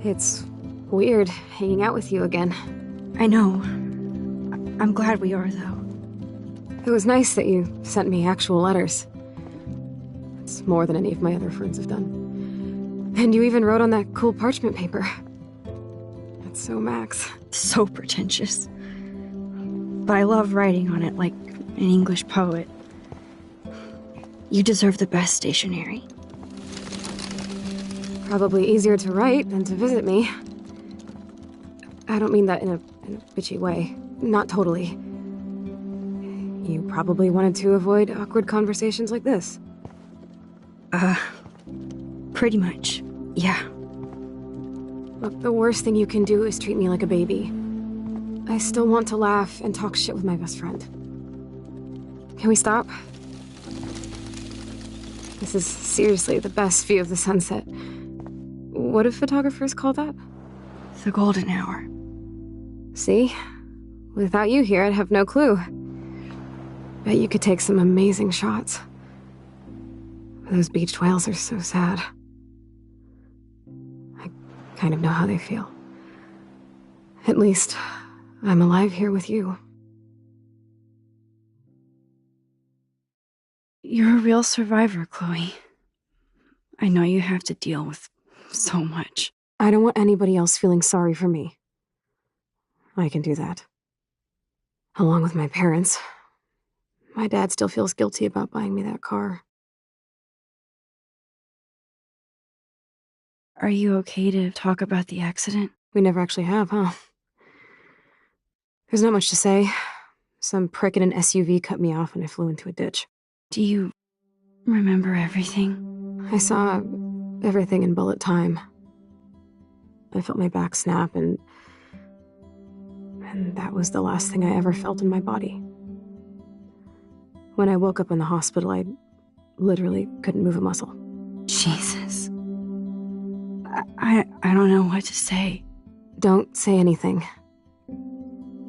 It's weird hanging out with you again. I know. I'm glad we are, though. It was nice that you sent me actual letters. It's more than any of my other friends have done. And you even wrote on that cool parchment paper. That's so Max. So pretentious. But I love writing on it like an English poet. You deserve the best stationery. Probably easier to write than to visit me. I don't mean that in a bitchy way. Not totally. You probably wanted to avoid awkward conversations like this. Pretty much, yeah. Look, the worst thing you can do is treat me like a baby. I still want to laugh and talk shit with my best friend. Can we stop? This is seriously the best view of the sunset. What do photographers call that? The golden hour. See? Without you here, I'd have no clue. Bet you could take some amazing shots. Those beached whales are so sad. I kind of know how they feel. At least, I'm alive here with you. You're a real survivor, Chloe. I know you have to deal with so much. I don't want anybody else feeling sorry for me. I can do that. Along with my parents. My dad still feels guilty about buying me that car. Are you okay to talk about the accident? We never actually have, huh? There's not much to say. Some prick in an SUV cut me off and I flew into a ditch. Do you remember everything? I saw everything in bullet time. I felt my back snap and that was the last thing I ever felt in my body. When I woke up in the hospital, I literally couldn't move a muscle. Jesus. I don't know what to say. Don't say anything.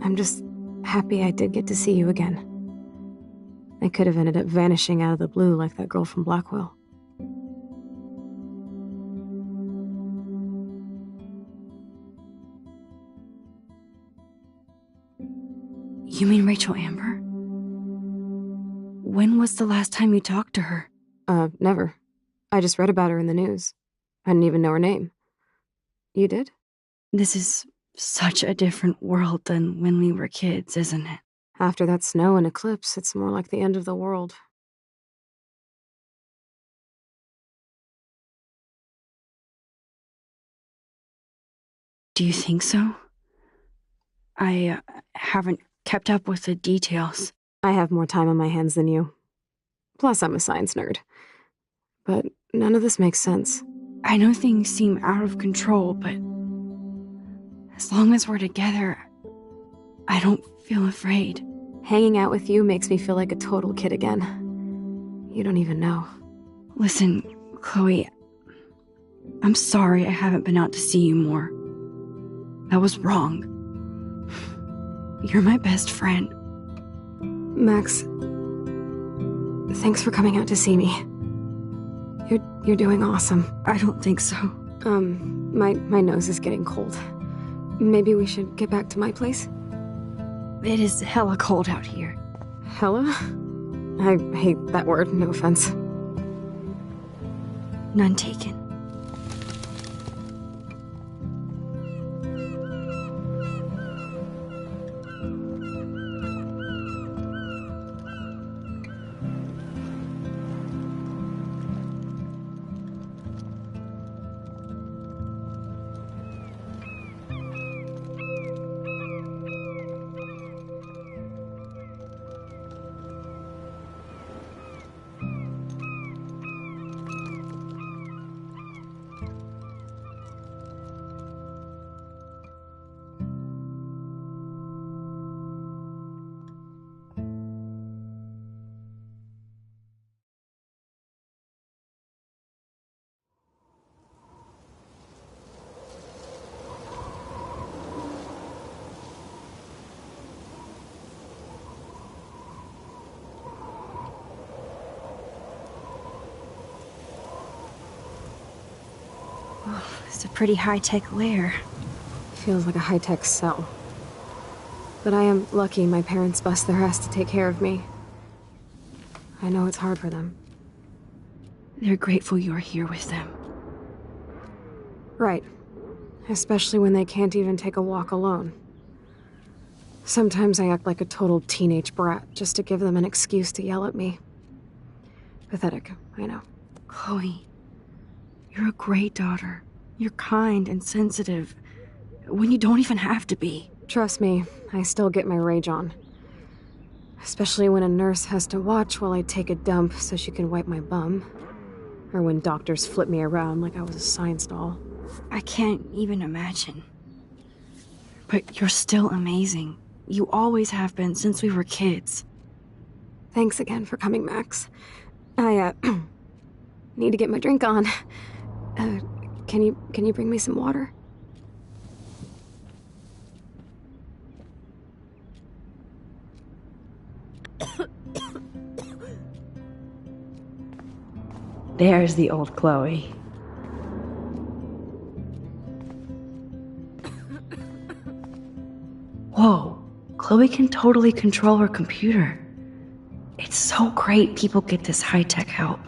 I'm just happy I did get to see you again. I could have ended up vanishing out of the blue like that girl from Blackwell. You mean Rachel Amber? When was the last time you talked to her? Never. I just read about her in the news. I didn't even know her name. You did? This is such a different world than when we were kids, isn't it? After that snow and eclipse, it's more like the end of the world. Do you think so? I haven't kept up with the details. I have more time on my hands than you. Plus, I'm a science nerd. But none of this makes sense. I know things seem out of control, but as long as we're together, I don't feel afraid. Hanging out with you makes me feel like a total kid again. You don't even know. Listen, Chloe, I'm sorry I haven't been out to see you more. That was wrong. You're my best friend. Max, thanks for coming out to see me. You're doing awesome. I don't think so. My nose is getting cold. Maybe we should get back to my place? It is hella cold out here. Hella? I hate that word, no offense. None taken. It's a pretty high-tech lair. Feels like a high-tech cell. But I am lucky my parents bust their ass to take care of me. I know it's hard for them. They're grateful you're here with them. Right. Especially when they can't even take a walk alone. Sometimes I act like a total teenage brat just to give them an excuse to yell at me. Pathetic, I know. Chloe, you're a great daughter. You're kind and sensitive, when you don't even have to be. Trust me, I still get my rage on. Especially when a nurse has to watch while I take a dump so she can wipe my bum. Or when doctors flip me around like I was a science doll. I can't even imagine. But you're still amazing. You always have been since we were kids. Thanks again for coming, Max. I, need to get my drink on. Can you bring me some water? There's the old Chloe. Whoa, Chloe can totally control her computer. It's so great people get this high-tech help.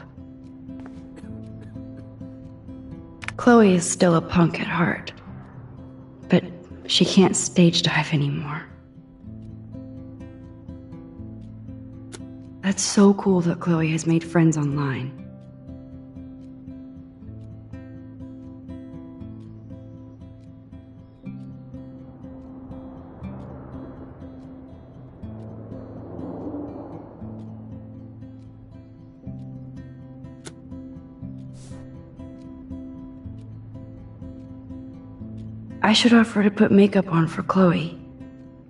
Chloe is still a punk at heart, but she can't stage dive anymore. That's so cool that Chloe has made friends online. I should offer to put makeup on for Chloe.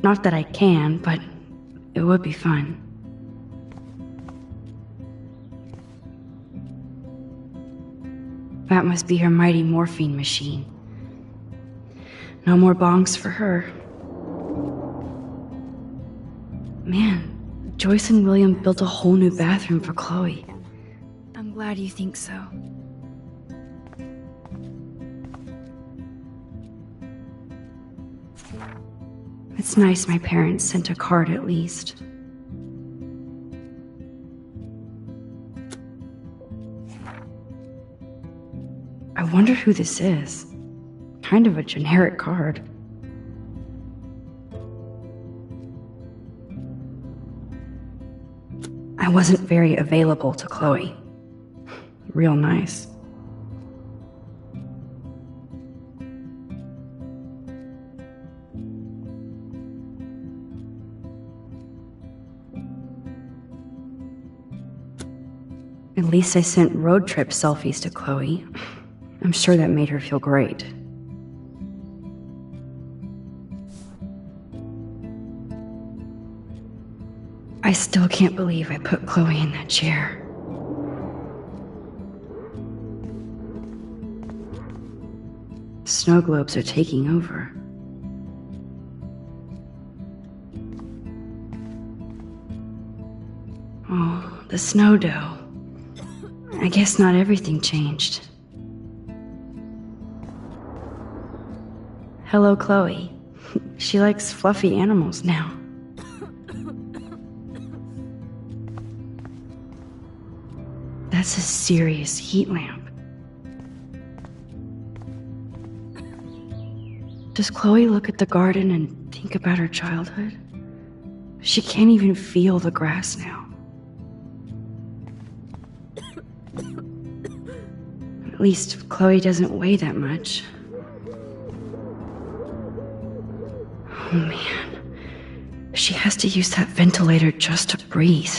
Not that I can, but it would be fun. That must be her mighty morphine machine. No more bongs for her. Man, Joyce and William built a whole new bathroom for Chloe. I'm glad you think so. It's nice my parents sent a card at least. I wonder who this is. Kind of a generic card. I wasn't very available to Chloe. Real nice. At least I sent road trip selfies to Chloe. I'm sure that made her feel great. I still can't believe I put Chloe in that chair. Snow globes are taking over. Oh, the snow dough. I guess not everything changed. Hello, Chloe. She likes fluffy animals now. That's a serious heat lamp. Does Chloe look at the garden and think about her childhood? She can't even feel the grass now. At least Chloe doesn't weigh that much. Oh man. She has to use that ventilator just to breathe.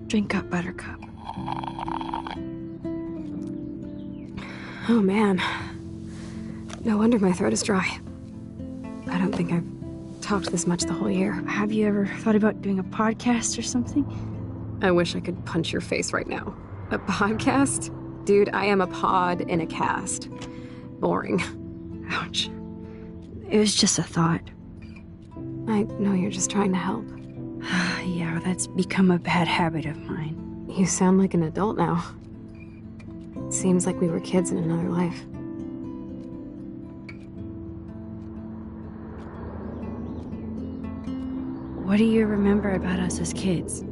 Drink up, Buttercup. Oh man. No wonder my throat is dry. I don't think I've talked this much the whole year. Have you ever thought about doing a podcast or something? I wish I could punch your face right now. A podcast? Dude, I am a pod in a cast. Boring. Ouch. It was just a thought. I know you're just trying to help. Yeah, that's become a bad habit of mine. You sound like an adult now. It seems like we were kids in another life. What do you remember about us as kids?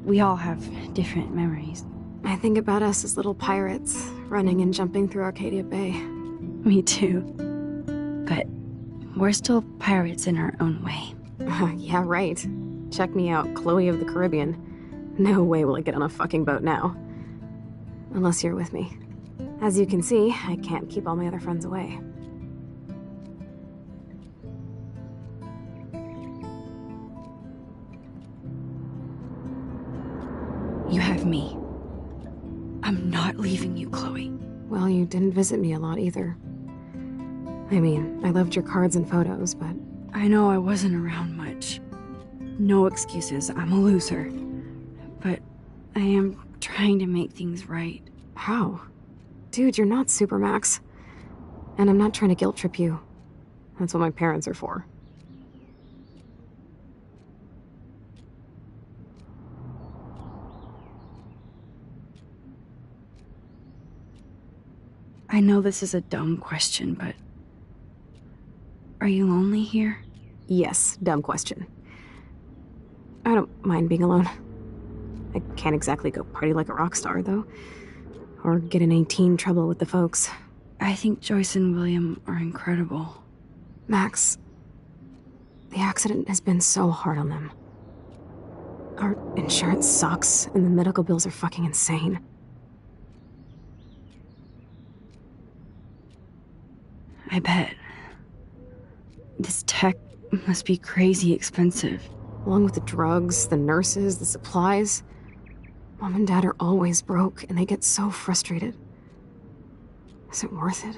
We all have different memories. I think about us as little pirates, running and jumping through Arcadia Bay. Me too. But we're still pirates in our own way. Yeah, right. Check me out, Chloe of the Caribbean. No way will I get on a fucking boat now. Unless you're with me. As you can see, I can't keep all my other friends away. You have me. I'm not leaving you, Chloe. Well, you didn't visit me a lot either. I mean, I loved your cards and photos, but... I know I wasn't around much. No excuses, I'm a loser. But I am trying to make things right. How? Dude, you're not Supermax. And I'm not trying to guilt trip you. That's what my parents are for. I know this is a dumb question, but... Are you lonely here? Yes, dumb question. I don't mind being alone. I can't exactly go party like a rock star, though. Or get in any teen trouble with the folks. I think Joyce and William are incredible. Max, the accident has been so hard on them. Our insurance sucks, and the medical bills are fucking insane. I bet. This tech must be crazy expensive. Along with the drugs, the nurses, the supplies. Mom and Dad are always broke, and they get so frustrated. Is it worth it?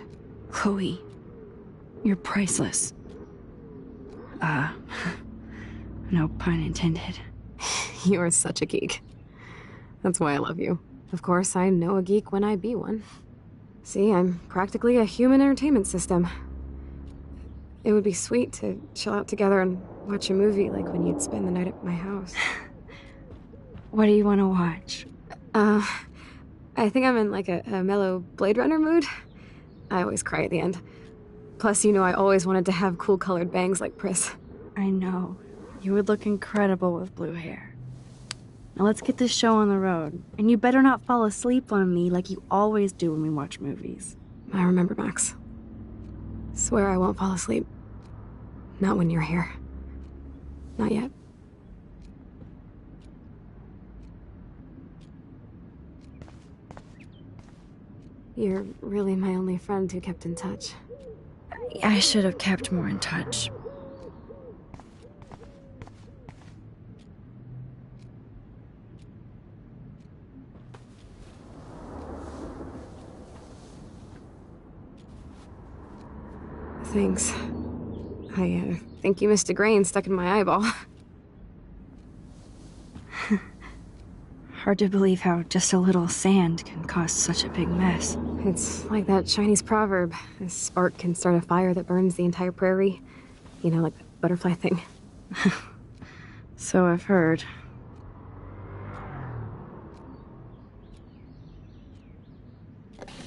Chloe, you're priceless. No pun intended. You are such a geek. That's why I love you. Of course, I know a geek when I be one. See, I'm practically a human entertainment system. It would be sweet to chill out together and watch a movie like when you'd spend the night at my house. What do you want to watch? I think I'm in like a mellow Blade Runner mood. I always cry at the end. Plus, you know I always wanted to have cool colored bangs like Pris. I know. You would look incredible with blue hair. Now let's get this show on the road. And you better not fall asleep on me like you always do when we watch movies. I remember, Max. Swear I won't fall asleep. Not when you're here. Not yet. You're really my only friend who kept in touch. I should have kept more in touch. Thanks. I think you missed a grain stuck in my eyeball. Hard to believe how just a little sand can cause such a big mess. It's like that Chinese proverb. A spark can start a fire that burns the entire prairie. You know, like the butterfly thing. So I've heard.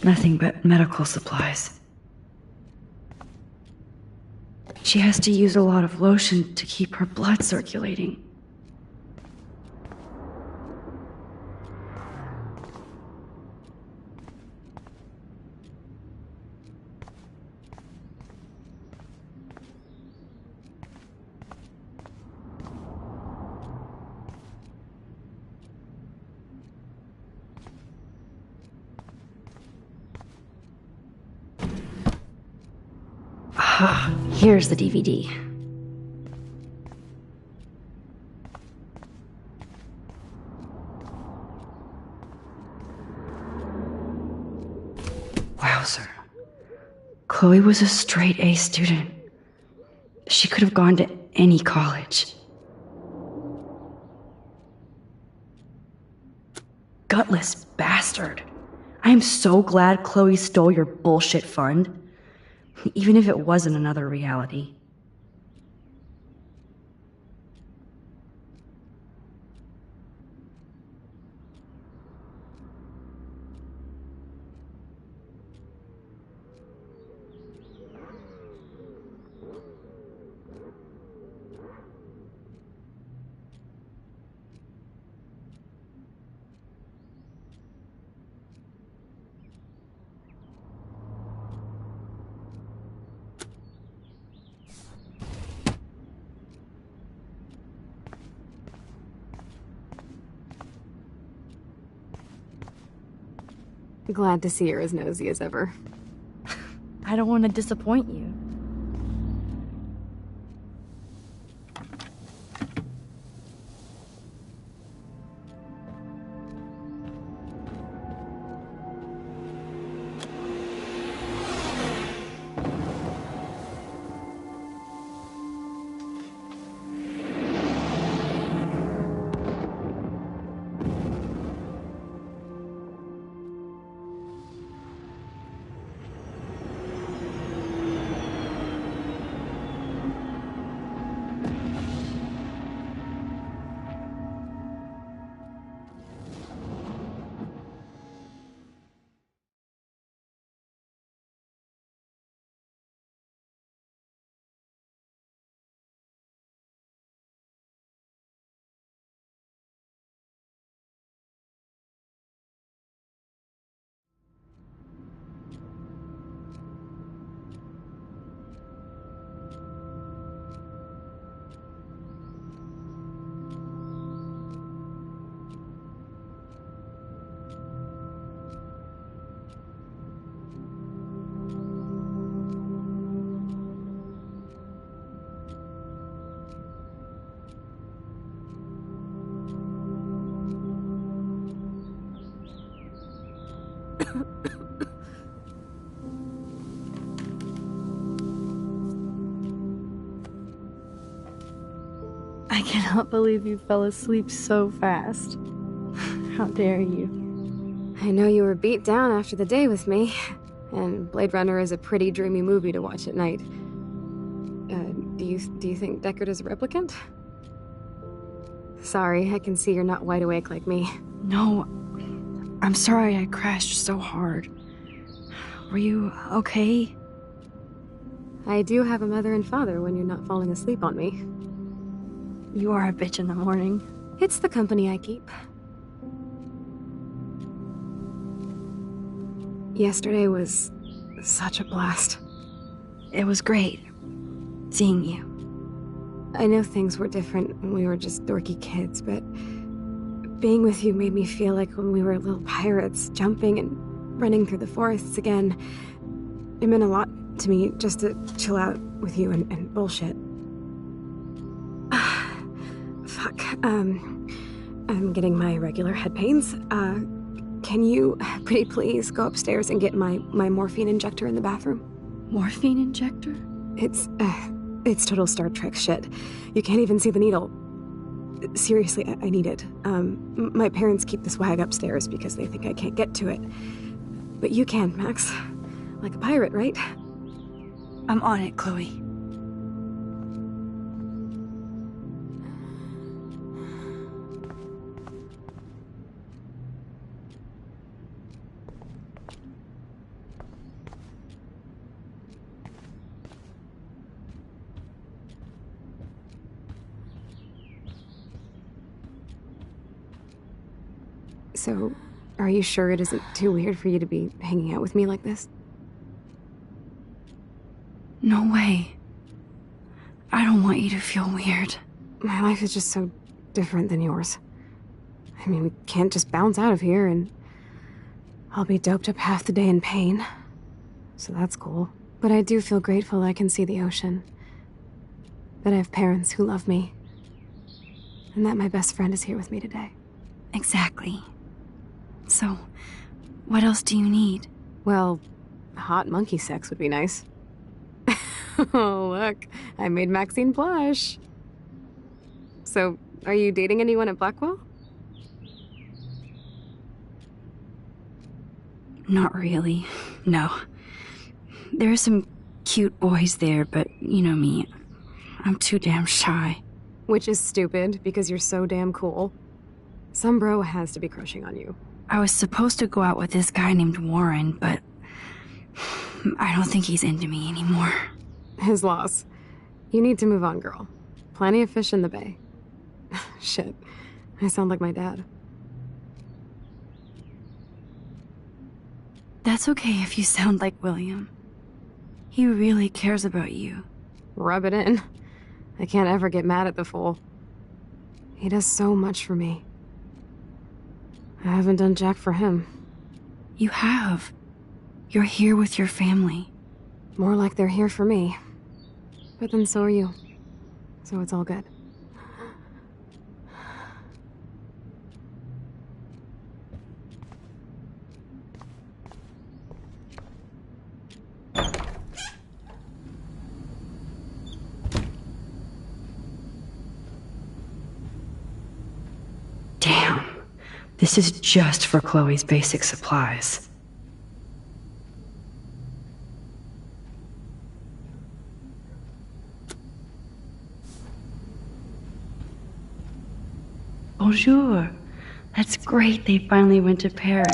Nothing but medical supplies. She has to use a lot of lotion to keep her blood circulating. Ah, here's the DVD. Wowzer. Chloe was a straight A student. She could have gone to any college. Gutless bastard. I am so glad Chloe stole your bullshit fund. Even if it wasn't another reality. Glad to see you're as nosy as ever. I don't want to disappoint you. I cannot believe you fell asleep so fast. How dare you? I know you were beat down after the day with me, and Blade Runner is a pretty dreamy movie to watch at night. Do you think Deckard is a replicant? Sorry, I can see you're not wide awake like me. No, I'm sorry I crashed so hard. Were you okay? I do have a mother and father when you're not falling asleep on me. You are a bitch in the morning. It's the company I keep. Yesterday was such a blast. It was great seeing you. I know things were different when we were just dorky kids, but being with you made me feel like when we were little pirates, jumping and running through the forests again. It meant a lot to me just to chill out with you and bullshit. Fuck. I'm getting my regular head pains. Can you pretty please go upstairs and get my morphine injector in the bathroom? Morphine injector? It's total Star Trek shit. You can't even see the needle. Seriously, I need it. My parents keep the swag upstairs because they think I can't get to it. But you can, Max. Like a pirate, right? I'm on it, Chloe. So, are you sure it isn't too weird for you to be hanging out with me like this? No way. I don't want you to feel weird. My life is just so different than yours. I mean, we can't just bounce out of here and I'll be doped up half the day in pain. So that's cool. But I do feel grateful I can see the ocean. That I have parents who love me. And that my best friend is here with me today. Exactly. So, what else do you need? Well, hot monkey sex would be nice. Oh, look. I made Maxine blush. So, are you dating anyone at Blackwell? Not really. No. There are some cute boys there, but you know me. I'm too damn shy. Which is stupid, because you're so damn cool. Some bro has to be crushing on you. I was supposed to go out with this guy named Warren, but I don't think he's into me anymore. His loss. You need to move on, girl. Plenty of fish in the bay. Shit. I sound like my dad. That's okay if you sound like William. He really cares about you. Rub it in. I can't ever get mad at the fool. He does so much for me. I haven't done jack for him. You have. You're here with your family. More like they're here for me. But then so are you. So it's all good. Damn. This is just for Chloe's basic supplies. Bonjour. That's great they finally went to Paris.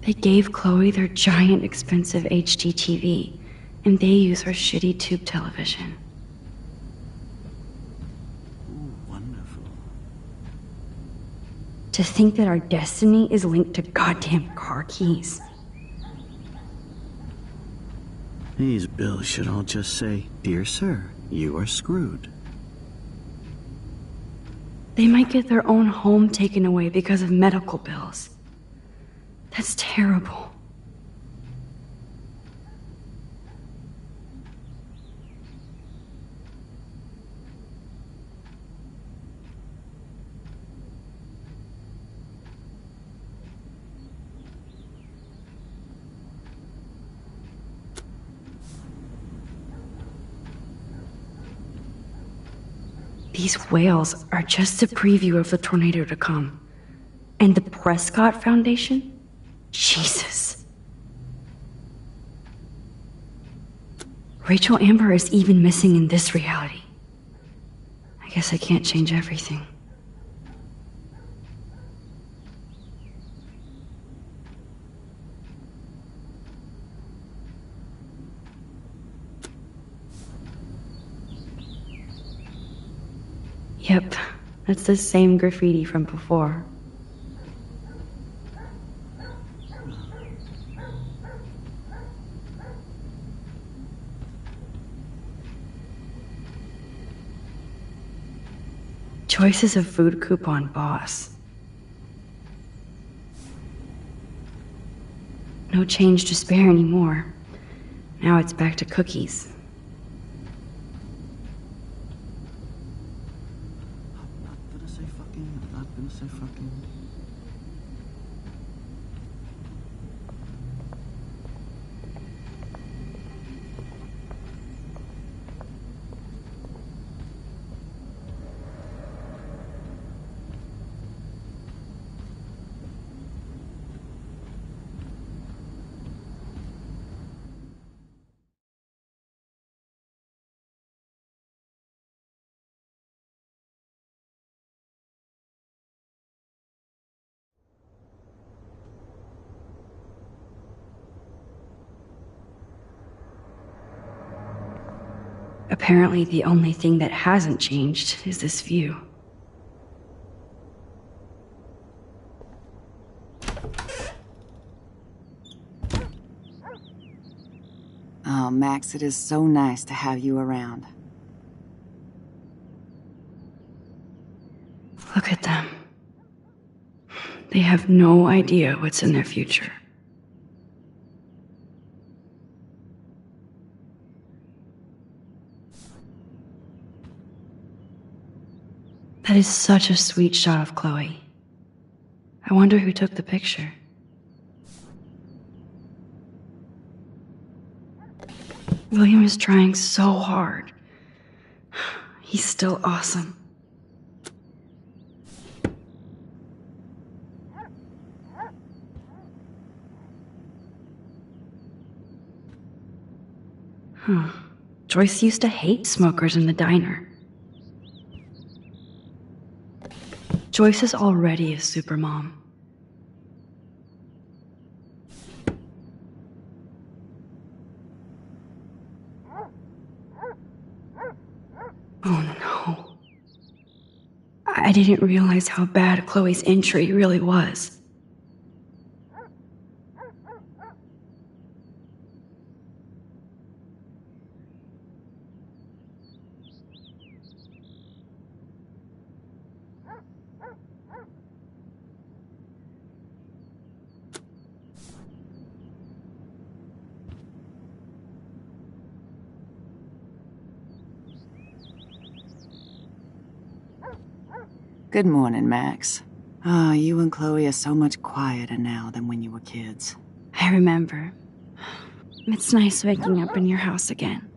They gave Chloe their giant, expensive HD TV, and they use her shitty tube television. Ooh, wonderful. To think that our destiny is linked to goddamn car keys. These bills should all just say, "Dear sir, you are screwed." They might get their own home taken away because of medical bills. That's terrible. These whales are just a preview of the tornado to come. And the Prescott Foundation? Jesus. Rachel Amber is even missing in this reality. I guess I can't change everything. Yep, that's the same graffiti from before. Choices of food coupon boss. No change to spare anymore. Now it's back to cookies. I'm not gonna say fucking. I'm not gonna say fucking. Apparently, the only thing that hasn't changed is this view. Oh, Max, it is so nice to have you around. Look at them. They have no idea what's in their future. That is such a sweet shot of Chloe. I wonder who took the picture. William is trying so hard. He's still awesome. Joyce used to hate smokers in the diner. Joyce is already a supermom. Oh no. I didn't realize how bad Chloe's injury really was. Good morning, Max. Ah, you and Chloe are so much quieter now than when you were kids. I remember. It's nice waking up in your house again.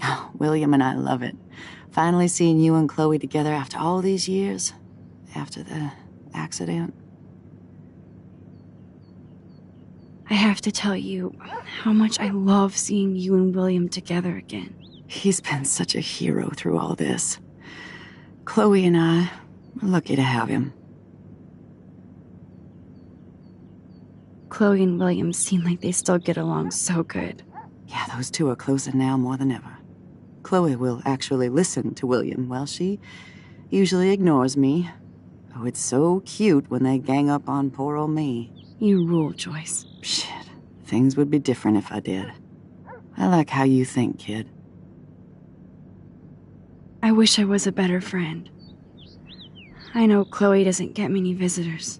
Oh, William and I love it. Finally seeing you and Chloe together after all these years. After the accident. I have to tell you how much I love seeing you and William together again. He's been such a hero through all this. Chloe and I, we're lucky to have him. Chloe and William seem like they still get along so good. Yeah, those two are closer now more than ever. Chloe will actually listen to William, while she usually ignores me. Oh, it's so cute when they gang up on poor old me. You rule, Joyce. Shit, things would be different if I did. I like how you think, kid. I wish I was a better friend. I know Chloe doesn't get many visitors.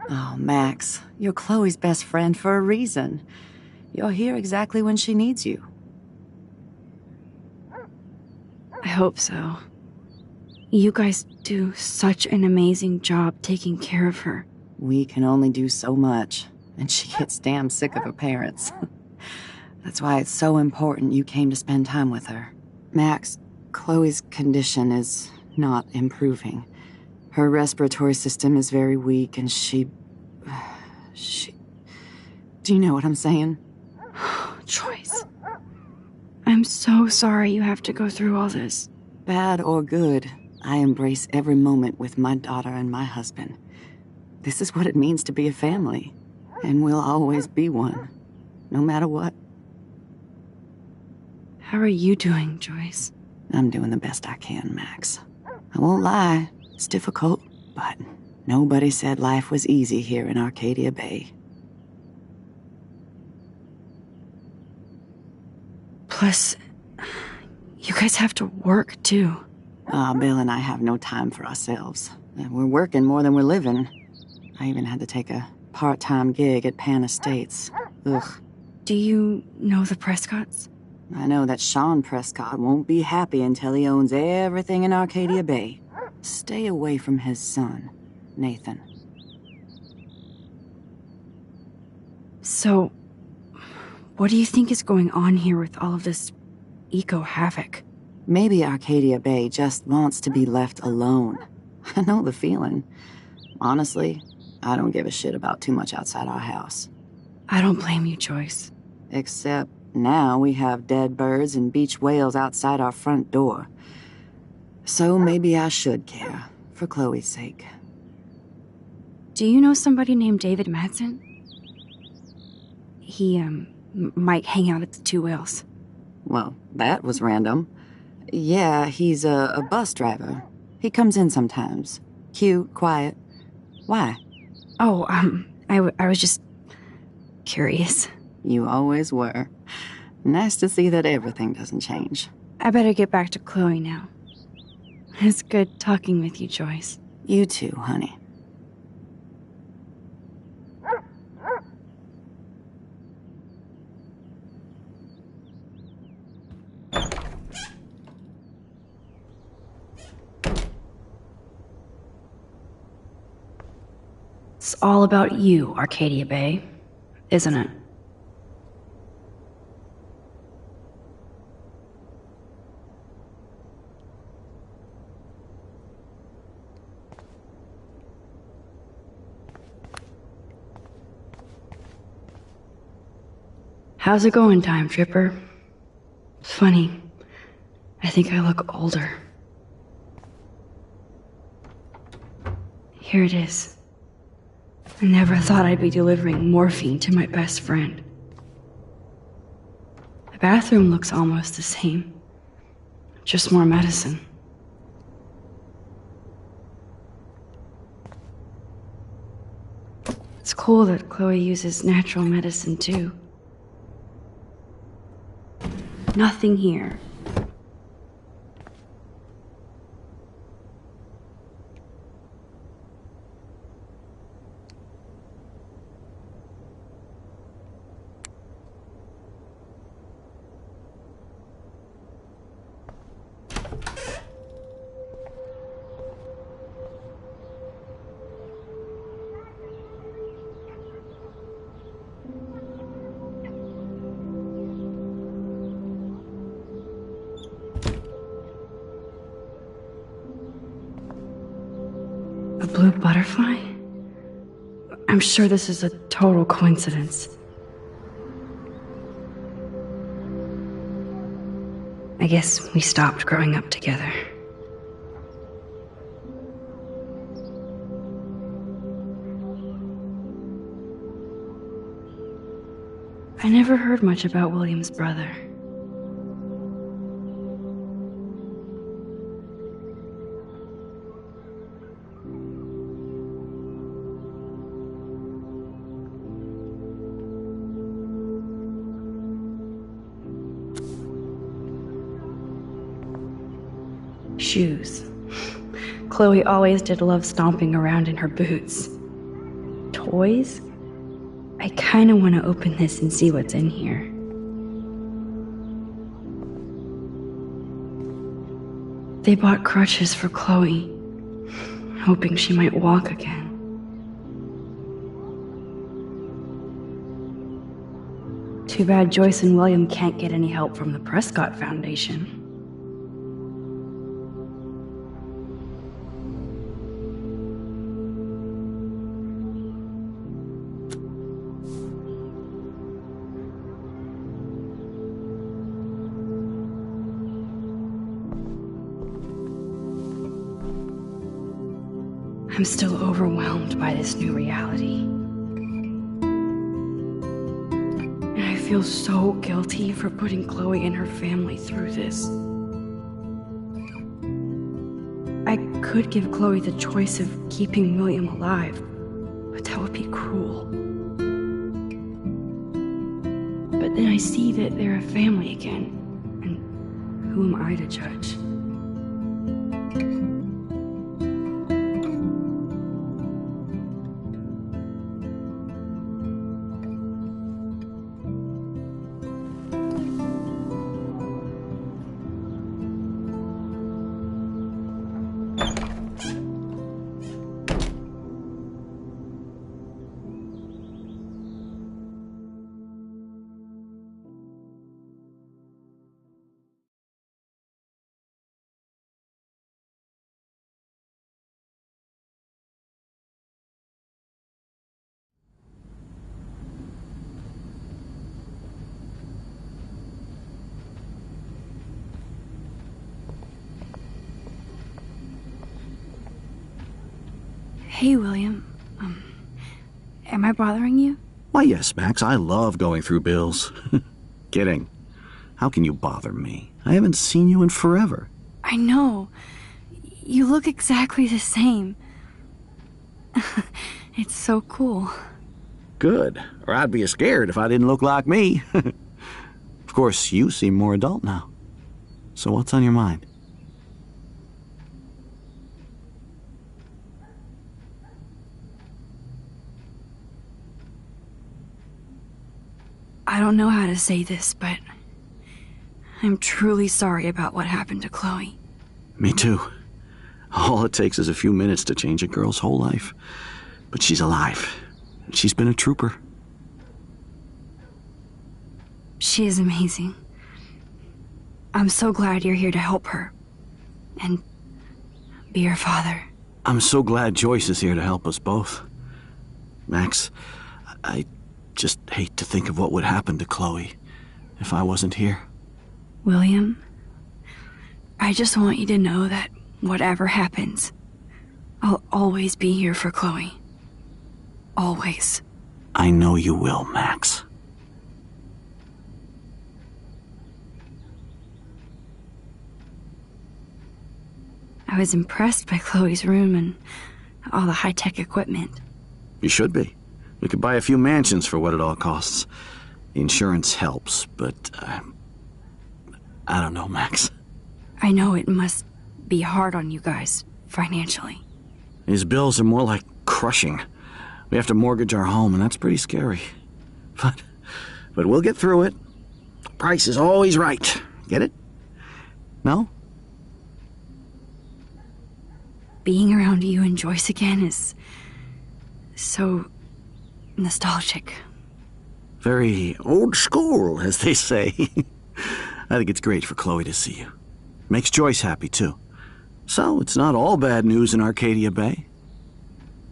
Oh, Max, you're Chloe's best friend for a reason. You're here exactly when she needs you. I hope so. You guys do such an amazing job taking care of her. We can only do so much, and she gets damn sick of her parents. That's why it's so important you came to spend time with her. Max, Chloe's condition is not improving. Her respiratory system is very weak, and she... Do you know what I'm saying? Joyce. I'm so sorry you have to go through all this. Bad or good, I embrace every moment with my daughter and my husband. This is what it means to be a family, and we'll always be one, no matter what. How are you doing, Joyce? I'm doing the best I can, Max. I won't lie, it's difficult, but nobody said life was easy here in Arcadia Bay. Plus, you guys have to work, too. Bill and I have no time for ourselves. We're working more than we're living. I even had to take a part-time gig at Pan Estates. Ugh. Do you know the Prescotts? I know that Sean Prescott won't be happy until he owns everything in Arcadia Bay. Stay away from his son, Nathan. So, what do you think is going on here with all of this eco-havoc? Maybe Arcadia Bay just wants to be left alone. I know the feeling. Honestly, I don't give a shit about too much outside our house. I don't blame you, Joyce. Except now we have dead birds and beach whales outside our front door. So maybe I should care, for Chloe's sake. Do you know somebody named David Madsen? He, might hang out at the Two Whales. Well, that was random. Yeah, he's a bus driver. He comes in sometimes. Cute, quiet. Why? Oh, I was just curious. You always were. Nice to see that everything doesn't change. I better get back to Chloe now. It's good talking with you, Joyce. You too, honey. It's all about you, Arcadia Bay, isn't it? How's it going, Time Tripper? Funny, I think I look older. Here it is. I never thought I'd be delivering morphine to my best friend. The bathroom looks almost the same. Just more medicine. It's cool that Chloe uses natural medicine too. Nothing here. A blue butterfly? I'm sure this is a total coincidence. I guess we stopped growing up together. I never heard much about William's brother. Shoes. Chloe always did love stomping around in her boots. Toys? I kinda want to open this and see what's in here. They bought crutches for Chloe, hoping she might walk again. Too bad Joyce and William can't get any help from the Prescott Foundation. I'm still overwhelmed by this new reality. And I feel so guilty for putting Chloe and her family through this. I could give Chloe the choice of keeping William alive, but that would be cruel. But then I see that they're a family again, and who am I to judge? Hey, William. Am I bothering you? Why, yes, Max. I love going through bills. Kidding. How can you bother me? I haven't seen you in forever. I know. You look exactly the same. It's so cool. Good. Or I'd be scared if I didn't look like me. Of course, you seem more adult now. So what's on your mind? I don't know how to say this, but I'm truly sorry about what happened to Chloe. Me too. All it takes is a few minutes to change a girl's whole life. But she's alive. And she's been a trooper. She is amazing. I'm so glad you're here to help her. And be her father. I'm so glad Joyce is here to help us both. Max, I just hate to think of what would happen to Chloe if I wasn't here. William, I just want you to know that whatever happens, I'll always be here for Chloe. Always. I know you will, Max. I was impressed by Chloe's room and all the high-tech equipment. You should be. We could buy a few mansions for what it all costs. The insurance helps, but I don't know, Max. I know it must be hard on you guys, financially. These bills are more like crushing. We have to mortgage our home, and that's pretty scary. But we'll get through it. Price is always right. Get it? No? Being around you and Joyce again is so nostalgic. Very old school, as they say. I think it's great for Chloe to see you. Makes Joyce happy, too. So, it's not all bad news in Arcadia Bay.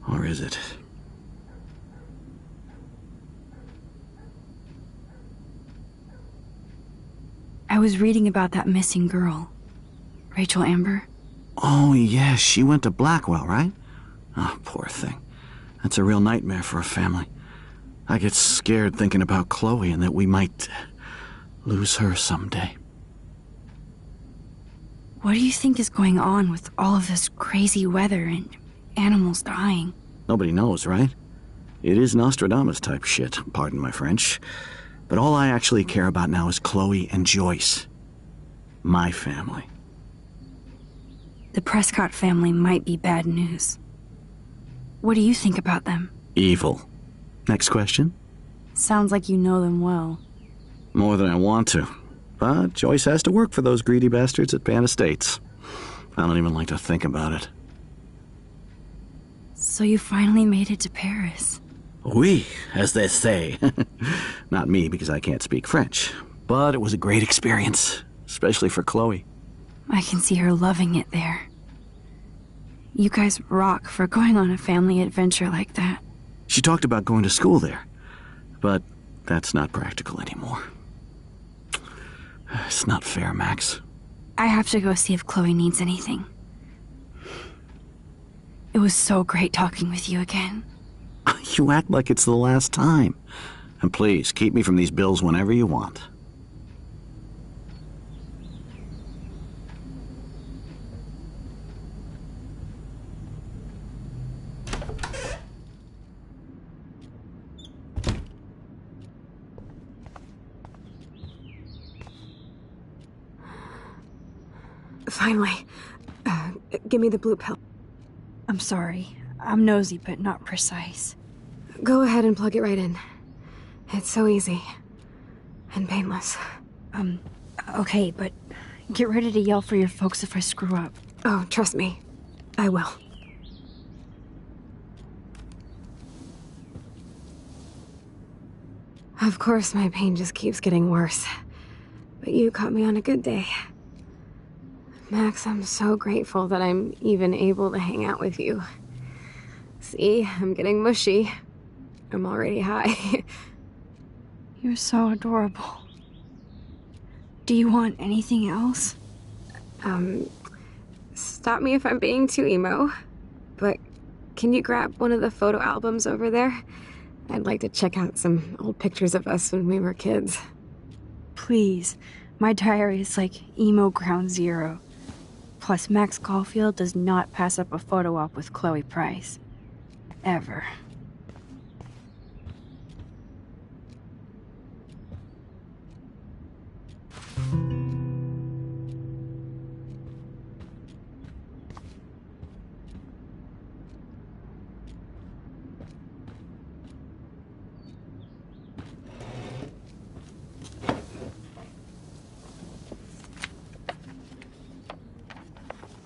Or is it? I I was reading about that missing girl. Rachel Amber. Oh, yeah, she went to Blackwell, right? Oh, poor thing. That's a real nightmare for a family. I get scared thinking about Chloe and that we might lose her someday. What do you think is going on with all of this crazy weather and animals dying? Nobody knows, right? It is Nostradamus type shit, pardon my French. But all I actually care about now is Chloe and Joyce. My family. The Prescott family might be bad news. What do you think about them? Evil. Next question? Sounds like you know them well. More than I want to. But Joyce has to work for those greedy bastards at Pan Estates. I don't even like to think about it. So you finally made it to Paris. Oui, as they say. Not me, because I can't speak French. But it was a great experience, especially for Chloe. I can see her loving it there. You guys rock for going on a family adventure like that. She talked about going to school there, but that's not practical anymore. It's not fair, Max. I have to go see if Chloe needs anything. It was so great talking with you again. You act like it's the last time. And please, keep me from these bills whenever you want. Finally. Give me the blue pill. I'm sorry. I'm nosy, but not precise. Go ahead and plug it right in. It's so easy. And painless. Okay, but get ready to yell for your folks if I screw up. Oh, trust me. I will. Of course, my pain just keeps getting worse. But you caught me on a good day. Max, I'm so grateful that I'm even able to hang out with you. See, I'm getting mushy. I'm already high. You're so adorable. Do you want anything else? Stop me if I'm being too emo, but can you grab one of the photo albums over there? I'd like to check out some old pictures of us when we were kids. Please. My diary is like emo ground zero. Plus, Max Caulfield does not pass up a photo op with Chloe Price. Ever.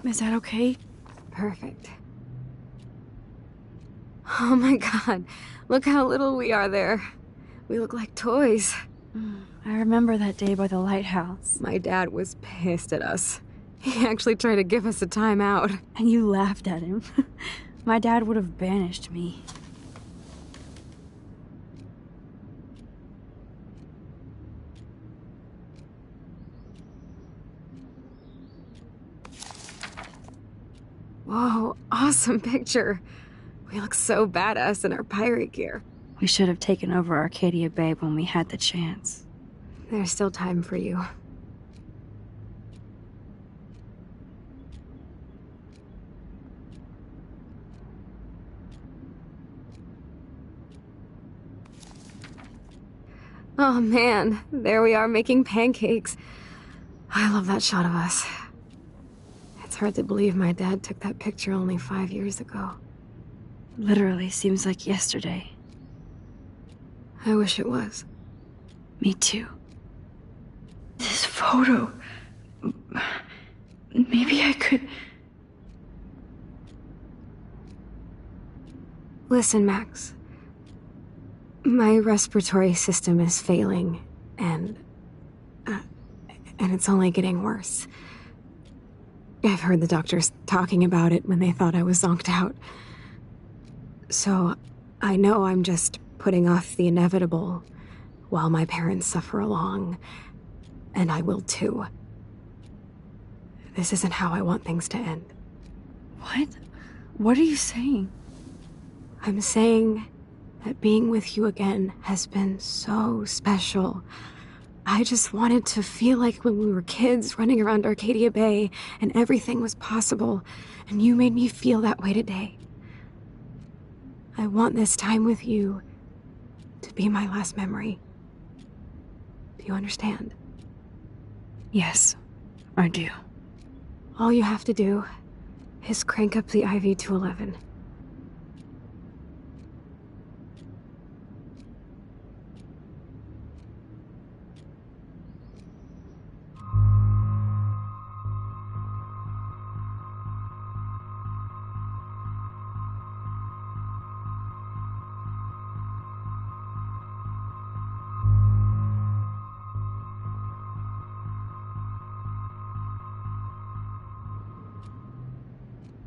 Is that okay? Perfect. Oh my god, look how little we are there. We look like toys. I remember that day by the lighthouse. My dad was pissed at us. He actually tried to give us a timeout. And you laughed at him. My dad would have banished me. Whoa, awesome picture. We look so badass in our pirate gear. We should have taken over Arcadia Bay when we had the chance. There's still time for you. Oh man, there we are making pancakes. I love that shot of us. It's hard to believe my dad took that picture only 5 years ago. Literally seems like yesterday. I wish it was. Me too. This photo... Maybe I could... Listen, Max. My respiratory system is failing, and it's only getting worse. I've heard the doctors talking about it when they thought I was zonked out. So, I know I'm just putting off the inevitable while my parents suffer along. And I will too. This isn't how I want things to end. What? What are you saying? I'm saying that being with you again has been so special. I just wanted to feel like when we were kids running around Arcadia Bay and everything was possible, and you made me feel that way today. I want this time with you to be my last memory. Do you understand? Yes, I do. All you have to do is crank up the IV to 11.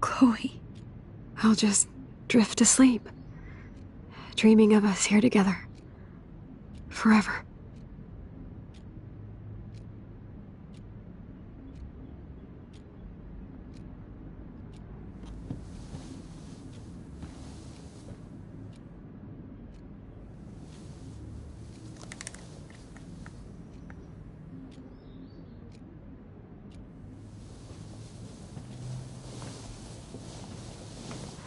Chloe. I'll just drift asleep, dreaming of us here together. Forever.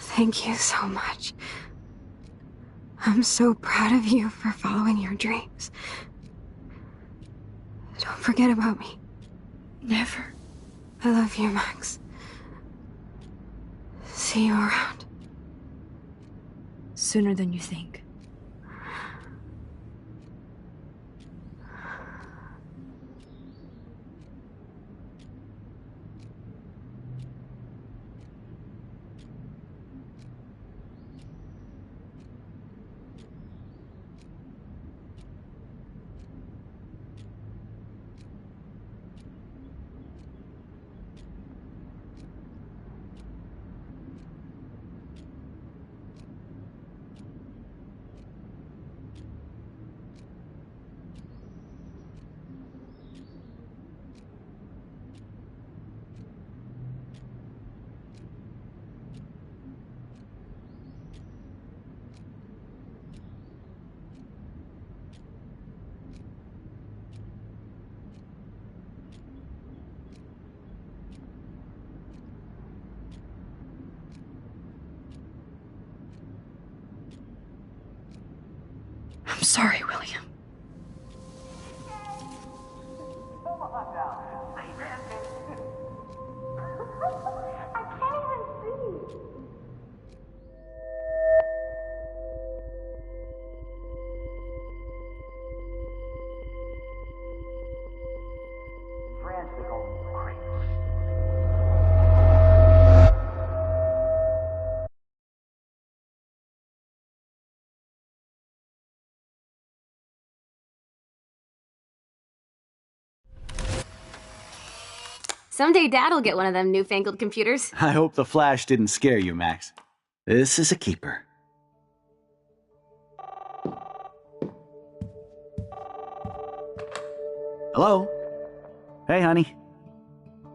Thank you so much. I'm so proud of you for following your dreams. Don't forget about me. Never. I love you, Max. See you around. Sooner than you think. I'm sorry, William. Someday Dad'll get one of them newfangled computers. I hope the flash didn't scare you, Max. This is a keeper. Hello? Hey, honey.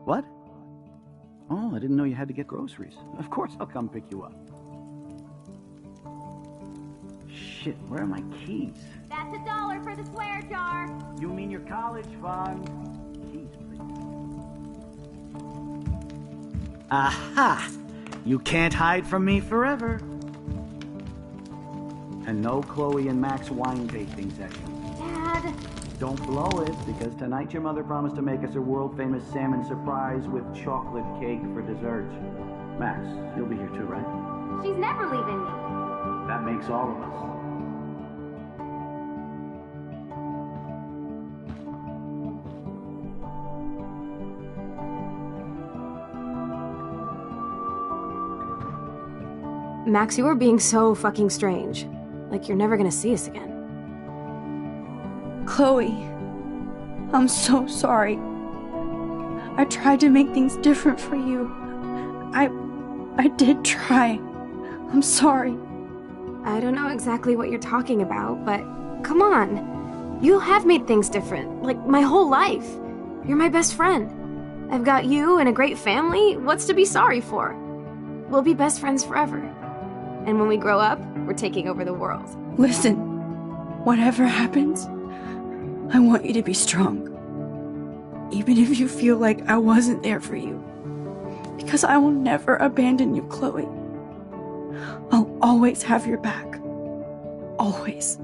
What? Oh, I didn't know you had to get groceries. Of course I'll come pick you up. Shit, where are my keys? That's $1 for the swear jar. You mean your college fund? Keys, please. Aha! You can't hide from me forever. And no Chloe and Max wine tasting session. Dad. Don't blow it, because tonight your mother promised to make us a world-famous salmon surprise with chocolate cake for dessert. Max, you'll be here too, right? She's never leaving me. That makes all of us. Max, you are being so fucking strange. Like you're never gonna see us again. Chloe, I'm so sorry. I tried to make things different for you. I did try. I'm sorry. I don't know exactly what you're talking about, but come on. You have made things different, like my whole life. You're my best friend. I've got you and a great family. What's to be sorry for? We'll be best friends forever. And when we grow up, we're taking over the world. Listen, whatever happens, I want you to be strong. Even if you feel like I wasn't there for you. Because I will never abandon you, Chloe. I'll always have your back. Always.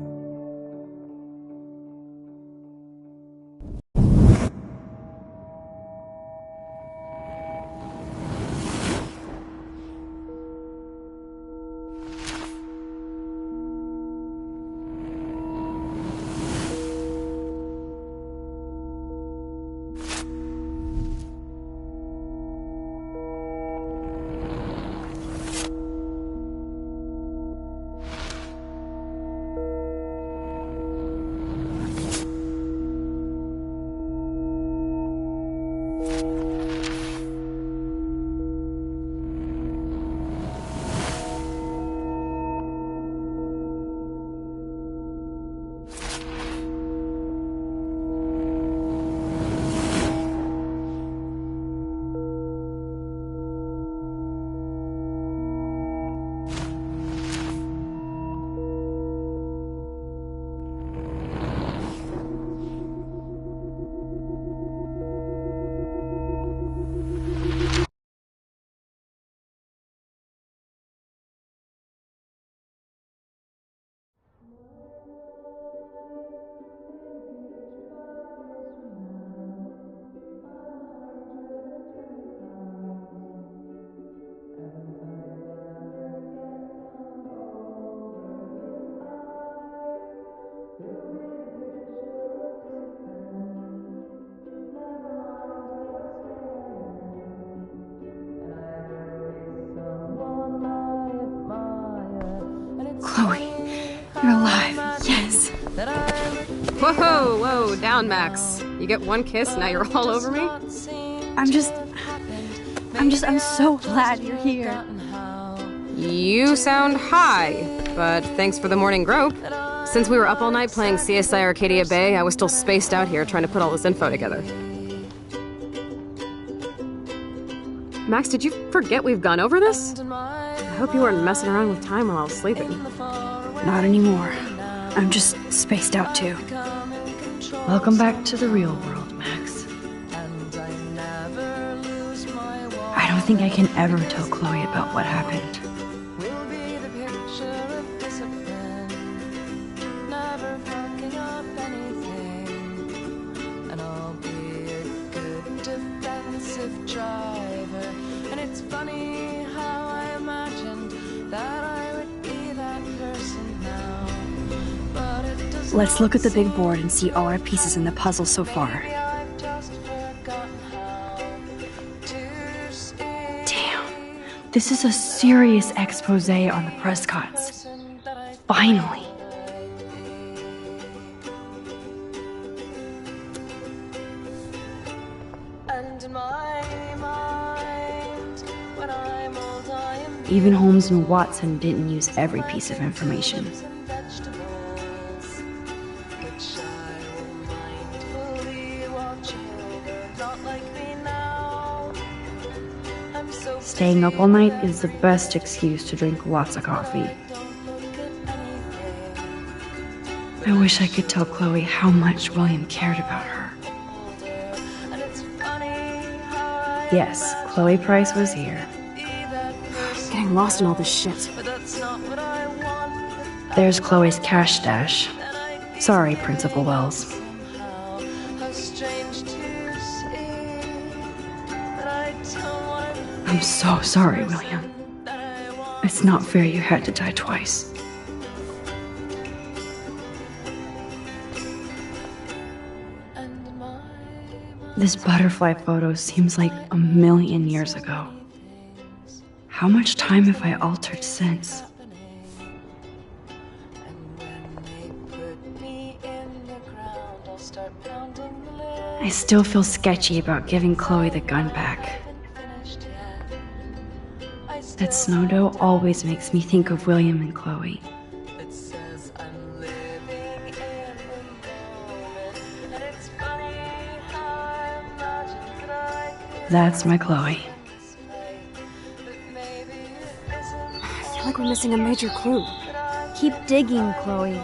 Chloe, you're alive. Yes. Whoa, whoa, down, Max. You get one kiss, now you're all over me? I'm so glad you're here. You sound high, but thanks for the morning grope. Since we were up all night playing CSI Arcadia Bay, I was still spaced out here trying to put all this info together. Max, did you forget we've gone over this? I hope you weren't messing around with time while I was sleeping. Not anymore. I'm just spaced out too. Welcome back to the real world, Max. I don't think I can ever tell Chloe about what happened. Let's look at the big board and see all our pieces in the puzzle so far. Damn, this is a serious expose on the Prescotts. Finally. Even Holmes and Watson didn't use every piece of information. Staying up all night is the best excuse to drink lots of coffee. I wish I could tell Chloe how much William cared about her. Yes, Chloe Price was here. I'm getting lost in all this shit. There's Chloe's cash stash. Sorry, Principal Wells. I'm so sorry, William. It's not fair you had to die twice. This butterfly photo seems like 1,000,000 years ago. How much time have I altered since? I still feel sketchy about giving Chloe the gun back. That snow dough always makes me think of William and Chloe. That's my Chloe. I feel like we're missing a major clue. Keep digging, Chloe.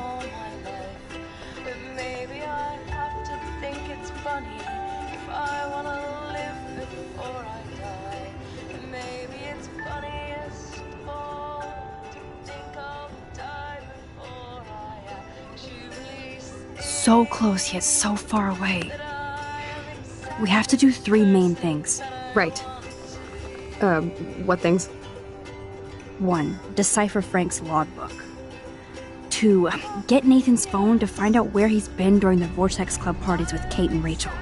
So close yet so far away. We have to do 3 main things. Right. What things? 1. Decipher Frank's logbook. 2. Get Nathan's phone to find out where he's been during the Vortex Club parties with Kate and Rachel.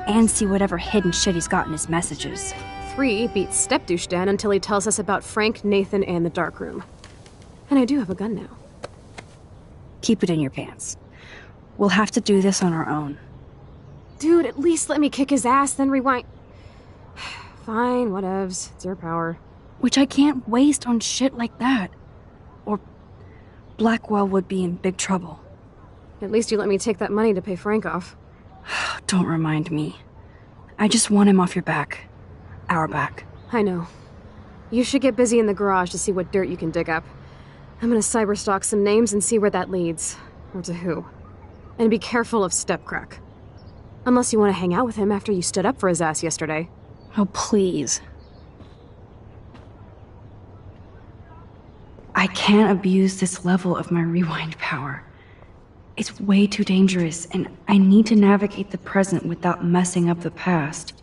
And see whatever hidden shit he's got in his messages. 3. Beat Stepdouche Dan until he tells us about Frank, Nathan, and the dark room. And I do have a gun now. Keep it in your pants. We'll have to do this on our own. Dude, at least let me kick his ass, then rewind. Fine, whatevs. It's your power. Which I can't waste on shit like that. Or Blackwell would be in big trouble. At least you let me take that money to pay Frank off. Don't remind me. I just want him off your back. Our back. I know. You should get busy in the garage to see what dirt you can dig up. I'm gonna cyberstalk some names and see where that leads. Or to who. And be careful of Stepcrack. Unless you want to hang out with him after you stood up for his ass yesterday. Oh, please. I can't abuse this level of my rewind power. It's way too dangerous, and I need to navigate the present without messing up the past.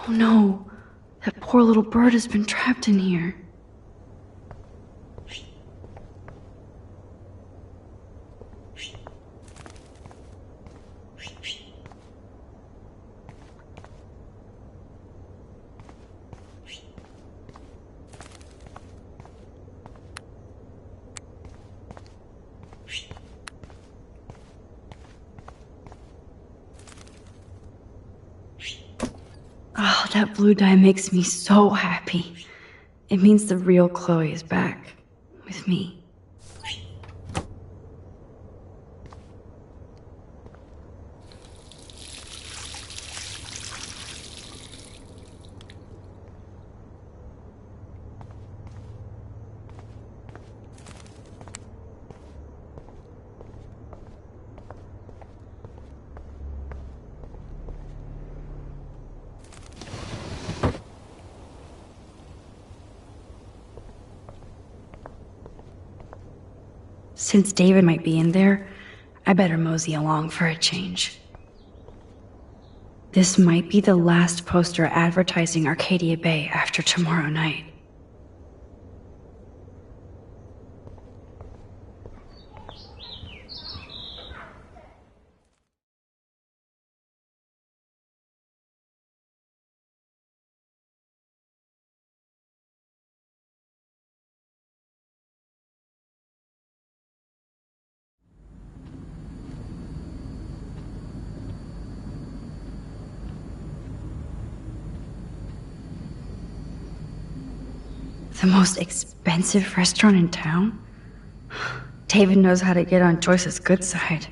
Oh no, that poor little bird has been trapped in here. Oh, that blue dye makes me so happy. It means the real Chloe is back. With me. Since David might be in there, I better mosey along for a change. This might be the last poster advertising Arcadia Bay after tomorrow night. The most expensive restaurant in town? David knows how to get on Joyce's good side.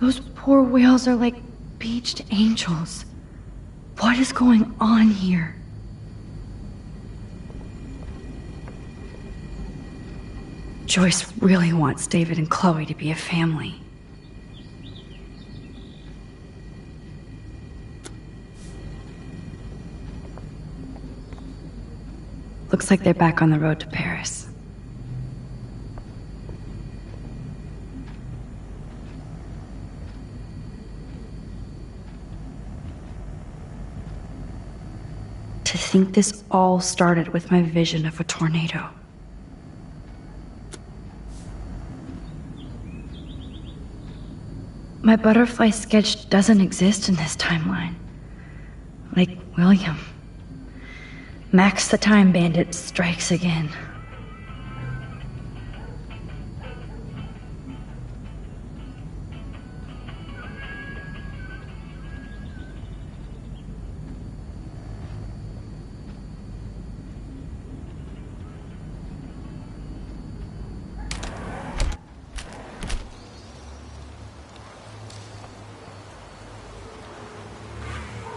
Those poor whales are like beached angels. What is going on here? Joyce really wants David and Chloe to be a family. Looks like they're back on the road to Paris. To think this all started with my vision of a tornado. My butterfly sketch doesn't exist in this timeline. Like William. Max the Time Bandit strikes again.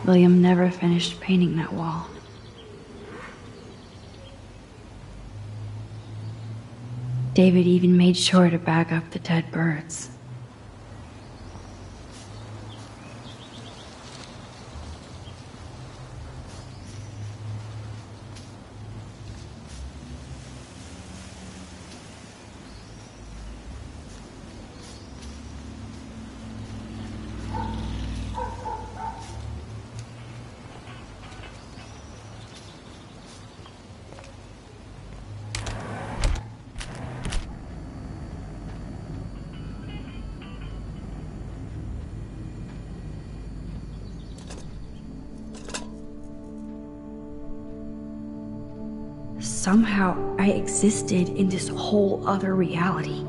William never finished painting that wall. David even made sure to bag up the dead birds. Somehow, I existed in this whole other reality.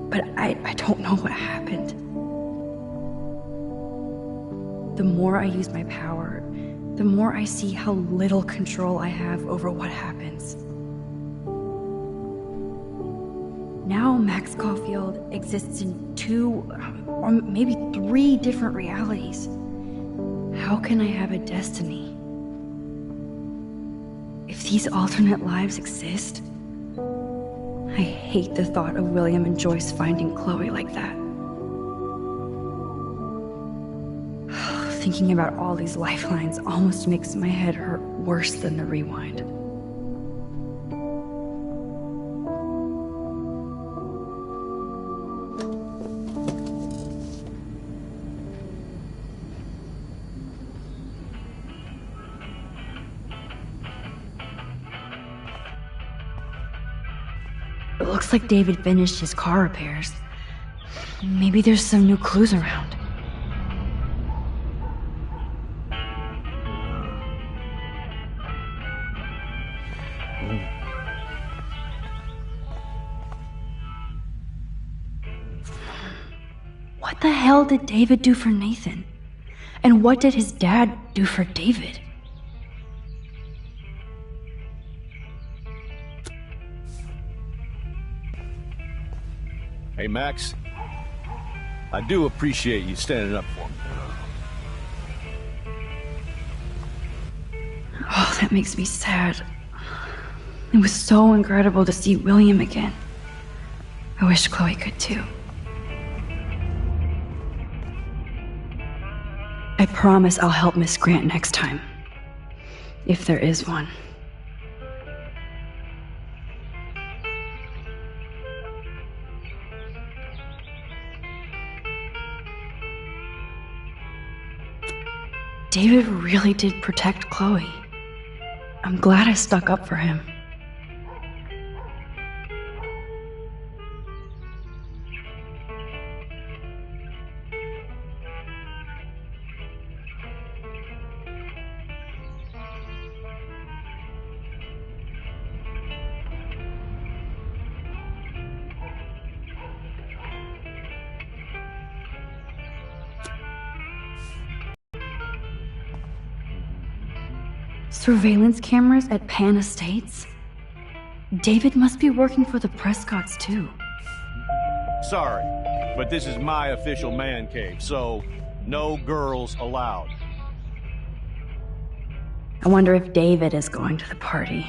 But I don't know what happened. The more I use my power, the more I see how little control I have over what happens. Now Max Caulfield exists in 2, or maybe 3 different realities. How can I have a destiny? If these alternate lives exist, I hate the thought of William and Joyce finding Chloe like that. Thinking about all these lifelines almost makes my head hurt worse than the rewind. It looks like David finished his car repairs. Maybe there's some new clues around. What the hell did David do for Nathan? And what did his dad do for David? Hey, Max. I do appreciate you standing up for me. Oh, that makes me sad. It was so incredible to see William again. I wish Chloe could too. I promise I'll help Miss Grant next time. If there is one. David really did protect Chloe. I'm glad I stuck up for him. Surveillance cameras at Pan Estates? David must be working for the Prescotts too. Sorry, but this is my official man cave, so no girls allowed. I wonder if David is going to the party.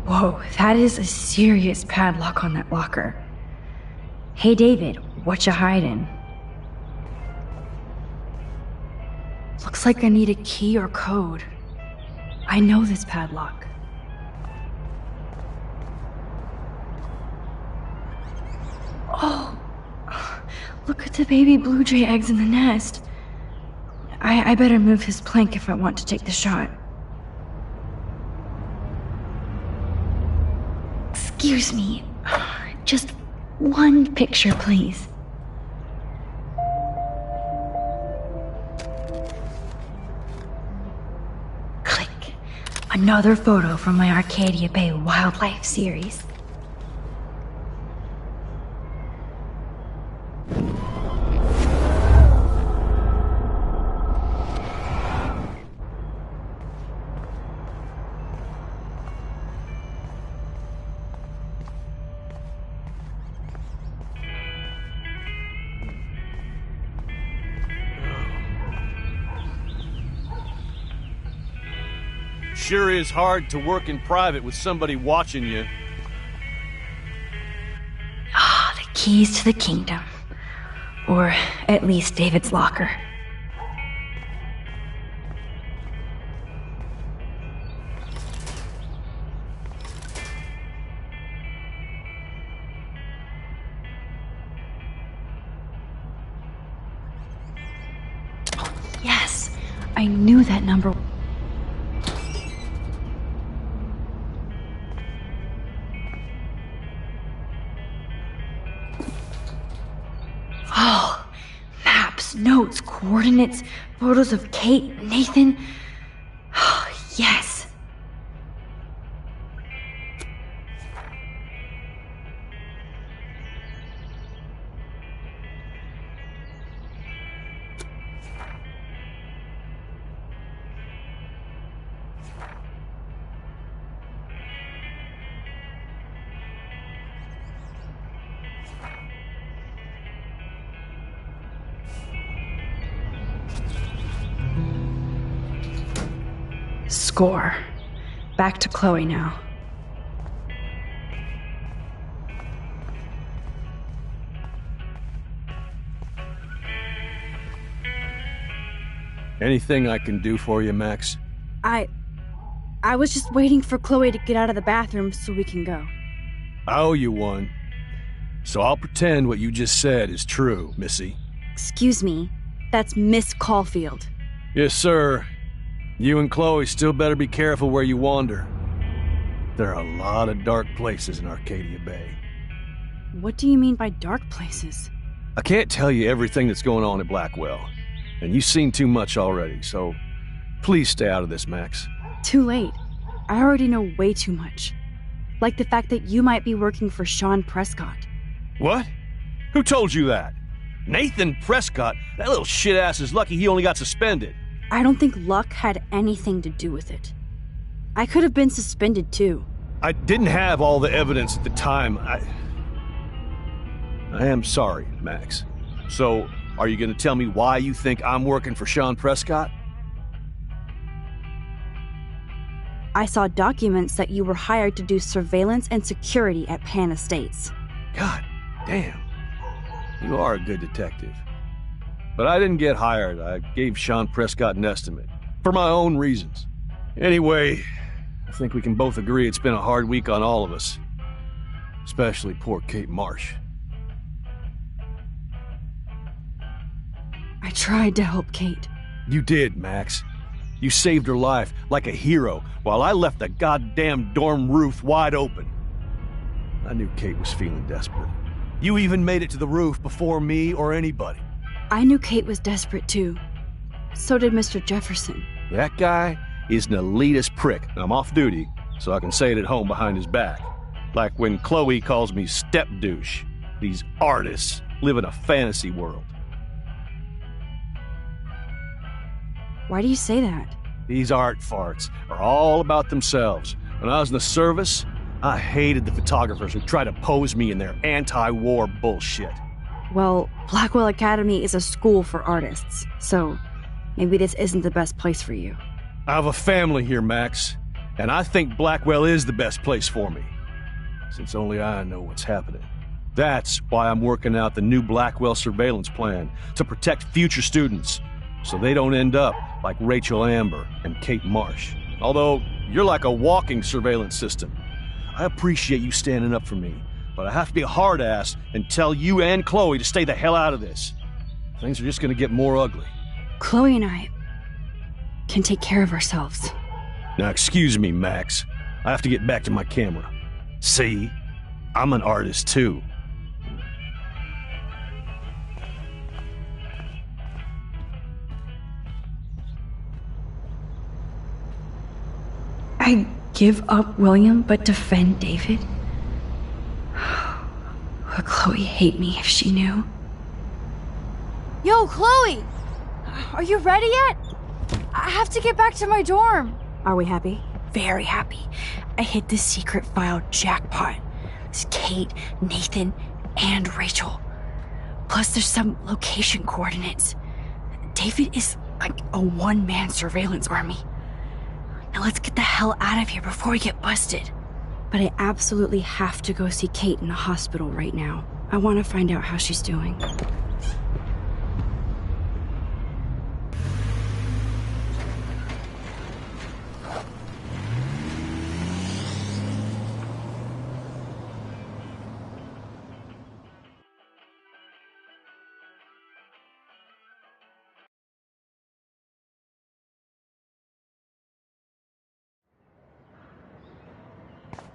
Whoa, that is a serious padlock on that locker. Hey David, what you hiding? Looks like I need a key or code. I know this padlock. Oh, look at the baby blue jay eggs in the nest. I better move his plank if I want to take the shot. Excuse me, just one picture, please. Click. Another photo from my Arcadia Bay wildlife series. Sure is hard to work in private with somebody watching you. Ah, the keys to the kingdom. Or at least David's locker. Oh, yes! I knew that number. Oh, maps, notes, coordinates, photos of Kate, Nathan. Oh, yes. Score. Back to Chloe now. Anything I can do for you, Max? I was just waiting for Chloe to get out of the bathroom so we can go. I owe you one. So I'll pretend what you just said is true, Missy. Excuse me, that's Miss Caulfield. Yes, sir. You and Chloe still better be careful where you wander. There are a lot of dark places in Arcadia Bay. What do you mean by dark places? I can't tell you everything that's going on at Blackwell, and you've seen too much already, so please stay out of this, Max. Too late. I already know way too much. Like the fact that you might be working for Sean Prescott. What? Who told you that? Nathan Prescott? That little shit-ass is lucky he only got suspended. I don't think luck had anything to do with it. I could have been suspended too. I didn't have all the evidence at the time. I am sorry, Max. So, are you going to tell me why you think I'm working for Sean Prescott? I saw documents that you were hired to do surveillance and security at Pan Estates. God damn. You are a good detective. But I didn't get hired. I gave Sean Prescott an estimate. For my own reasons. Anyway, I think we can both agree it's been a hard week on all of us. Especially poor Kate Marsh. I tried to help Kate. You did, Max. You saved her life like a hero while I left the goddamn dorm roof wide open. I knew Kate was feeling desperate. You even made it to the roof before me or anybody. I knew Kate was desperate too. So did Mr. Jefferson. That guy is an elitist prick, and I'm off duty, so I can say it at home behind his back. Like when Chloe calls me step douche. These artists live in a fantasy world. Why do you say that? These art farts are all about themselves. When I was in the service, I hated the photographers who try to pose me in their anti-war bullshit. Well, Blackwell Academy is a school for artists, so maybe this isn't the best place for you. I have a family here, Max, and I think Blackwell is the best place for me, since only I know what's happening. That's why I'm working out the new Blackwell surveillance plan to protect future students, so they don't end up like Rachel Amber and Kate Marsh. Although, you're like a walking surveillance system. I appreciate you standing up for me, but I have to be a hard-ass and tell you and Chloe to stay the hell out of this. Things are just gonna get more ugly. Chloe and I can take care of ourselves. Now excuse me, Max. I have to get back to my camera. See? I'm an artist too. I give up William but defend David? Would Chloe hate me if she knew? Yo, Chloe! Are you ready yet? I have to get back to my dorm. Are we happy? Very happy. I hit the secret file jackpot. It's Kate, Nathan, and Rachel. Plus there's some location coordinates. David is like a one-man surveillance army. Now let's get the hell out of here before we get busted. But I absolutely have to go see Kate in the hospital right now. I want to find out how she's doing.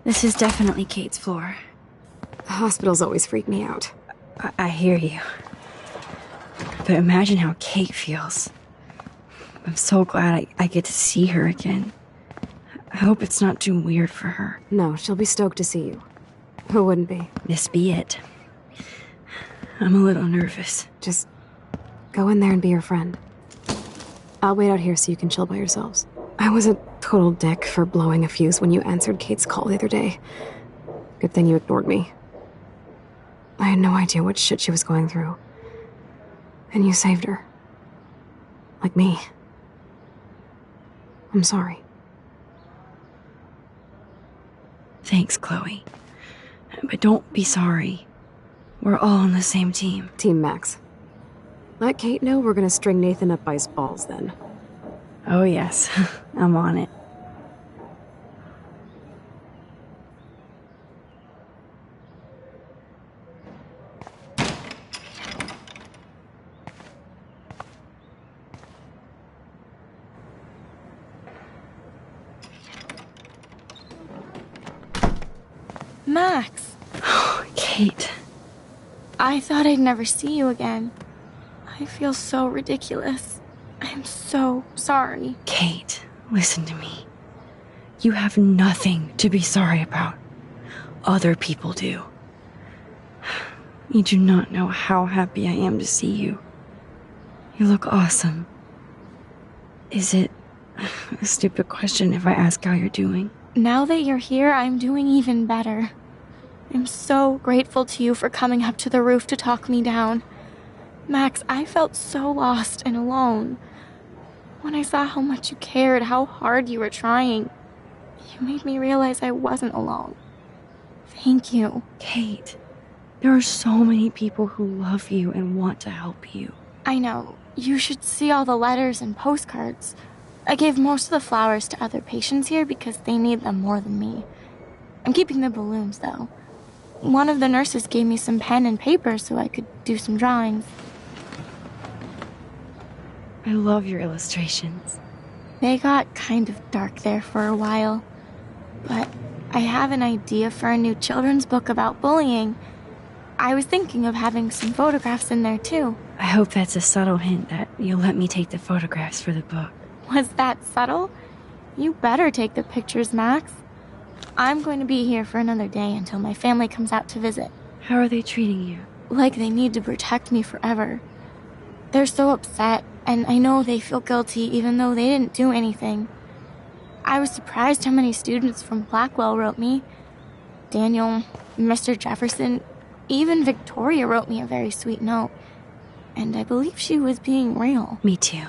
This is definitely Kate's floor. Hospitals always freak me out. I hear you. But imagine how Kate feels. I'm so glad I get to see her again. I hope it's not too weird for her. No, she'll be stoked to see you. Who wouldn't be? This be it. I'm a little nervous. Just go in there and be your friend. I'll wait out here so you can chill by yourselves. I was a total dick for blowing a fuse when you answered Kate's call the other day. Good thing you ignored me. I had no idea what shit she was going through. And you saved her. Like me. I'm sorry. Thanks, Chloe. But don't be sorry. We're all on the same team. Team Max. Let Kate know we're gonna string Nathan up by his balls then. Oh yes, I'm on it. Max! Kate. I thought I'd never see you again. I feel so ridiculous. I'm so sorry. Kate, listen to me. You have nothing to be sorry about. Other people do. You do not know how happy I am to see you. You look awesome. Is it a stupid question if I ask how you're doing? Now that you're here, I'm doing even better. I'm so grateful to you for coming up to the roof to talk me down. Max, I felt so lost and alone. When I saw how much you cared, how hard you were trying, you made me realize I wasn't alone. Thank you. Kate, there are so many people who love you and want to help you. I know. You should see all the letters and postcards. I gave most of the flowers to other patients here because they need them more than me. I'm keeping the balloons, though. One of the nurses gave me some pen and paper so I could do some drawings. I love your illustrations. They got kind of dark there for a while. But I have an idea for a new children's book about bullying. I was thinking of having some photographs in there, too. I hope that's a subtle hint that you'll let me take the photographs for the book. Was that subtle? You better take the pictures, Max. I'm going to be here for another day until my family comes out to visit. How are they treating you? Like they need to protect me forever. They're so upset. and I know they feel guilty even though they didn't do anything. I was surprised how many students from Blackwell wrote me. Daniel, Mr. Jefferson, even Victoria wrote me a very sweet note. And I believe she was being real. Me too.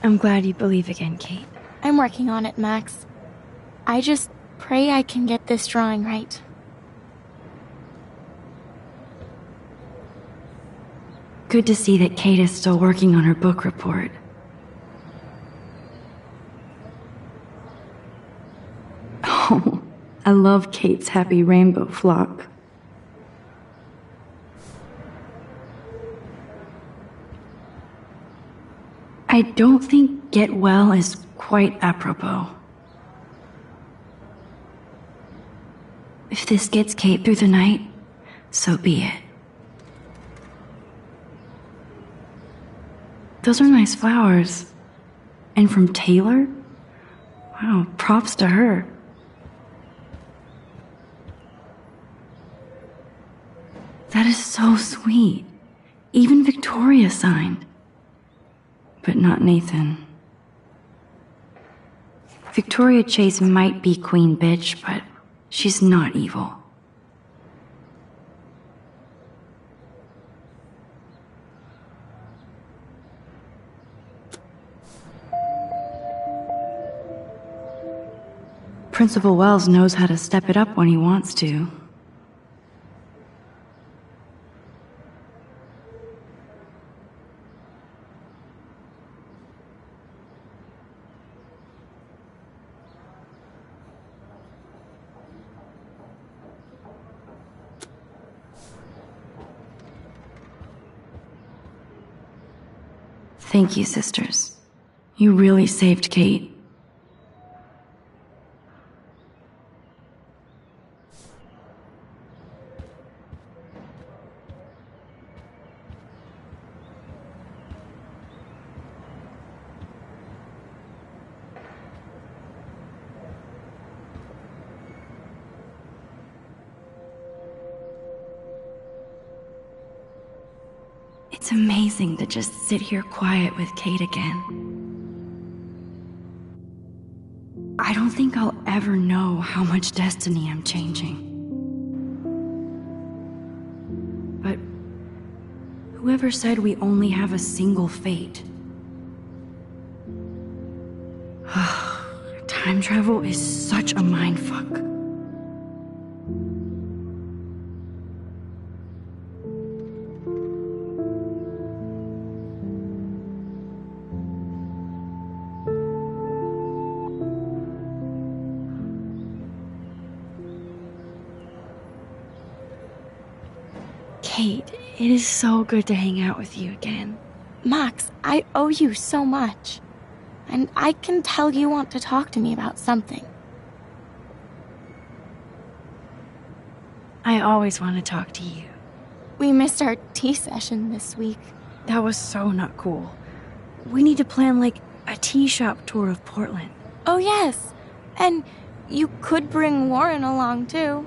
I'm glad you believe again, Kate. I'm working on it, Max. I just pray I can get this drawing right. Good to see that Kate is still working on her book report. Oh, I love Kate's happy rainbow flock. I don't think get well is quite apropos. If this gets Kate through the night, so be it. Those are nice flowers. And from Taylor? Wow, props to her. That is so sweet. Even Victoria signed. But not Nathan. Victoria Chase might be queen bitch, but she's not evil. Principal Wells knows how to step it up when he wants to. Thank you, sisters. You really saved Kate. It's amazing to just sit here quiet with Kate again. I don't think I'll ever know how much destiny I'm changing. But whoever said we only have a single fate? Time travel is such a mindfuck. Kate, it is so good to hang out with you again. Max, I owe you so much. And I can tell you want to talk to me about something. I always want to talk to you. We missed our tea session this week. That was so not cool. We need to plan, like, a tea shop tour of Portland. Oh, yes. And you could bring Warren along, too.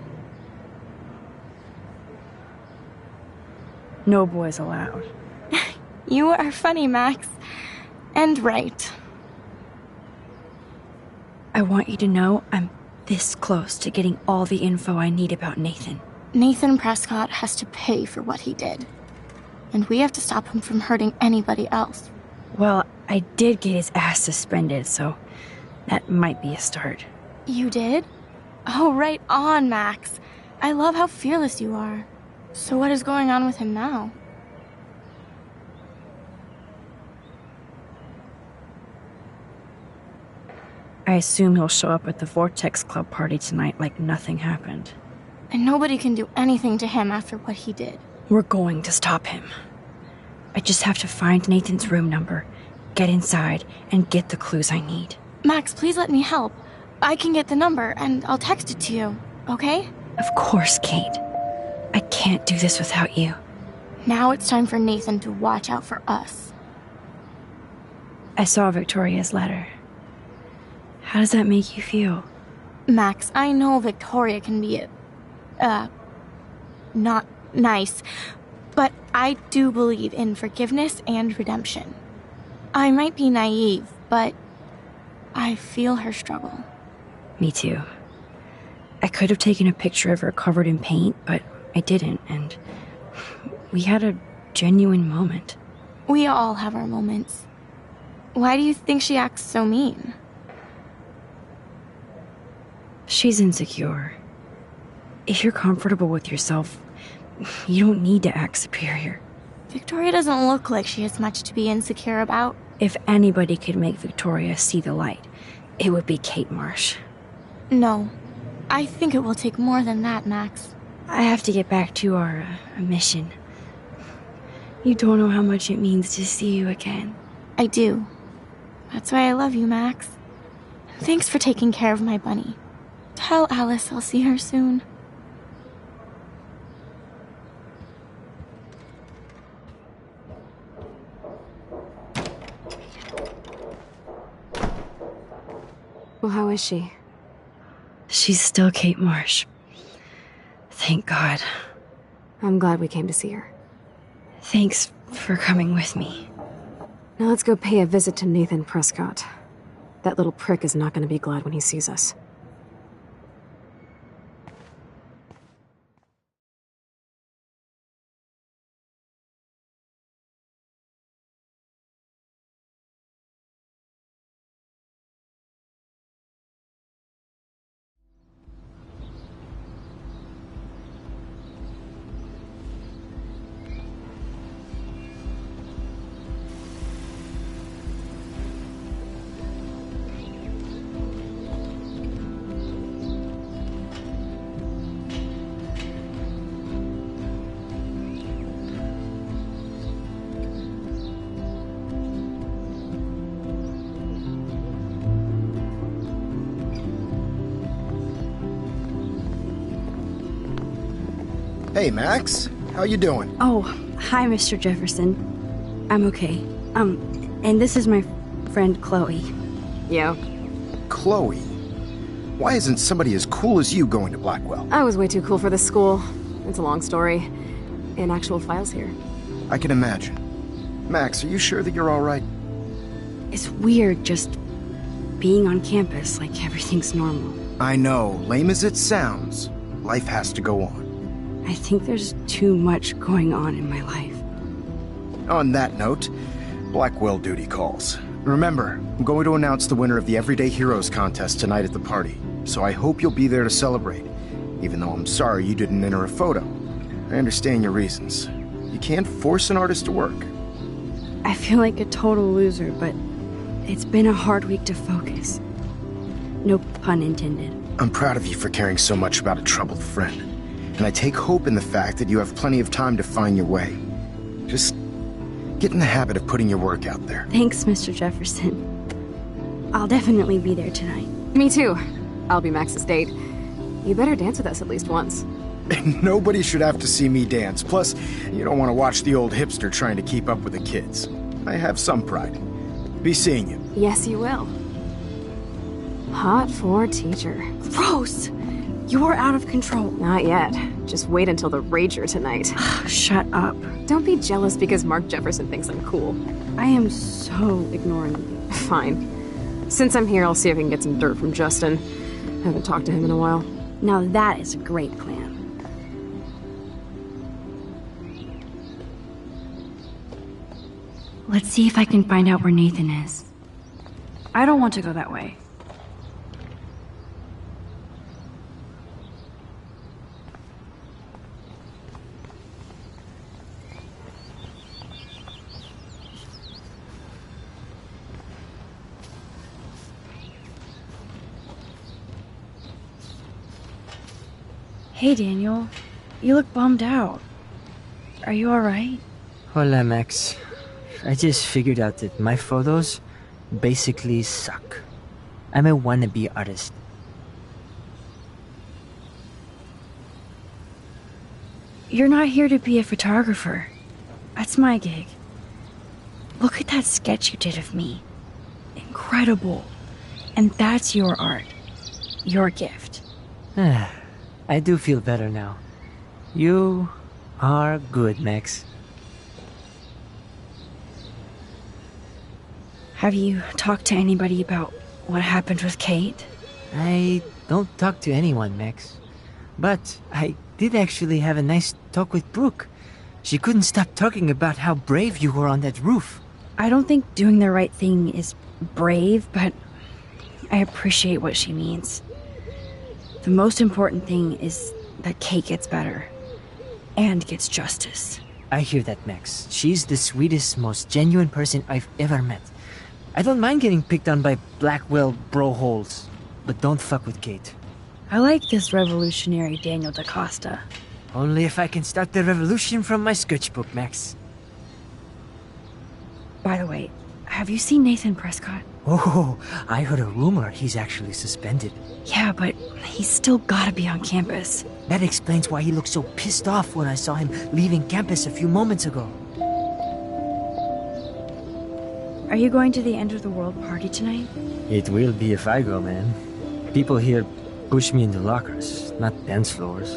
No boys allowed. You are funny, Max. And right. I want you to know I'm this close to getting all the info I need about Nathan. Nathan Prescott has to pay for what he did. And we have to stop him from hurting anybody else. Well, I did get his ass suspended, so that might be a start. You did? Oh, right on, Max. I love how fearless you are. So what is going on with him now? I assume he'll show up at the Vortex Club party tonight like nothing happened. And nobody can do anything to him after what he did. We're going to stop him. I just have to find Nathan's room number, get inside, and get the clues I need. Max, please let me help. I can get the number, and I'll text it to you, okay? Of course, Kate. I can't do this without you. Now it's time for Nathan to watch out for us. I saw Victoria's letter. How does that make you feel? Max, I know Victoria can be not nice, but I do believe in forgiveness and redemption. I might be naive, but I feel her struggle. Me too. I could have taken a picture of her covered in paint, but I didn't, and we had a genuine moment. We all have our moments. Why do you think she acts so mean? She's insecure. If you're comfortable with yourself, you don't need to act superior. Victoria doesn't look like she has much to be insecure about. If anybody could make Victoria see the light, it would be Kate Marsh. No, I think it will take more than that, Max. I have to get back to our mission. You don't know how much it means to see you again. I do. That's why I love you, Max. Thanks for taking care of my bunny. Tell Alice I'll see her soon. Well, how is she? She's still Kate Marsh. Thank God. I'm glad we came to see her. Thanks for coming with me. Now let's go pay a visit to Nathan Prescott. That little prick is not going to be glad when he sees us. Hey, Max. How you doing? Oh, hi, Mr. Jefferson. I'm okay. And this is my friend Chloe. Yo. Chloe. Why isn't somebody as cool as you going to Blackwell? I was way too cool for this school. It's a long story. In actual files here. I can imagine. Max, are you sure that you're all right? It's weird just being on campus like everything's normal. I know. Lame as it sounds, life has to go on. I think there's too much going on in my life. On that note, Blackwell duty calls. Remember, I'm going to announce the winner of the Everyday Heroes contest tonight at the party, so I hope you'll be there to celebrate, even though I'm sorry you didn't enter a photo. I understand your reasons. You can't force an artist to work. I feel like a total loser, but it's been a hard week to focus. No pun intended. I'm proud of you for caring so much about a troubled friend. And I take hope in the fact that you have plenty of time to find your way. Just get in the habit of putting your work out there. Thanks, Mr. Jefferson. I'll definitely be there tonight. Me too. I'll be Max's date. You better dance with us at least once. Nobody should have to see me dance. Plus, you don't want to watch the old hipster trying to keep up with the kids. I have some pride. Be seeing you. Yes, you will. Hot for teacher. Gross! You're out of control. Not yet. Just wait until the rager tonight. Shut up. Don't be jealous because Mark Jefferson thinks I'm cool. I am so ignoring you. Fine. Since I'm here, I'll see if I can get some dirt from Justin. Haven't talked to him in a while. Now that is a great plan. Let's see if I can find out where Nathan is. I don't want to go that way. Hey, Daniel. You look bummed out. Are you alright? Hola, Max. I just figured out that my photos basically suck. I'm a wannabe artist. You're not here to be a photographer. That's my gig. Look at that sketch you did of me. Incredible. And that's your art. Your gift. I do feel better now. You are good, Max. Have you talked to anybody about what happened with Kate? I don't talk to anyone, Max. But I did actually have a nice talk with Brooke. She couldn't stop talking about how brave you were on that roof. I don't think doing the right thing is brave, but I appreciate what she means. The most important thing is that Kate gets better and gets justice. I hear that, Max. She's the sweetest, most genuine person I've ever met. I don't mind getting picked on by Blackwell bro-holes, but don't fuck with Kate. I like this revolutionary Daniel DaCosta. Only if I can start the revolution from my sketchbook, Max. By the way, have you seen Nathan Prescott? Oh, I heard a rumor he's actually suspended. Yeah, but he's still gotta be on campus. That explains why he looked so pissed off when I saw him leaving campus a few moments ago. Are you going to the End of the World party tonight? It will be if I go, man. People here push me into lockers, not dance floors.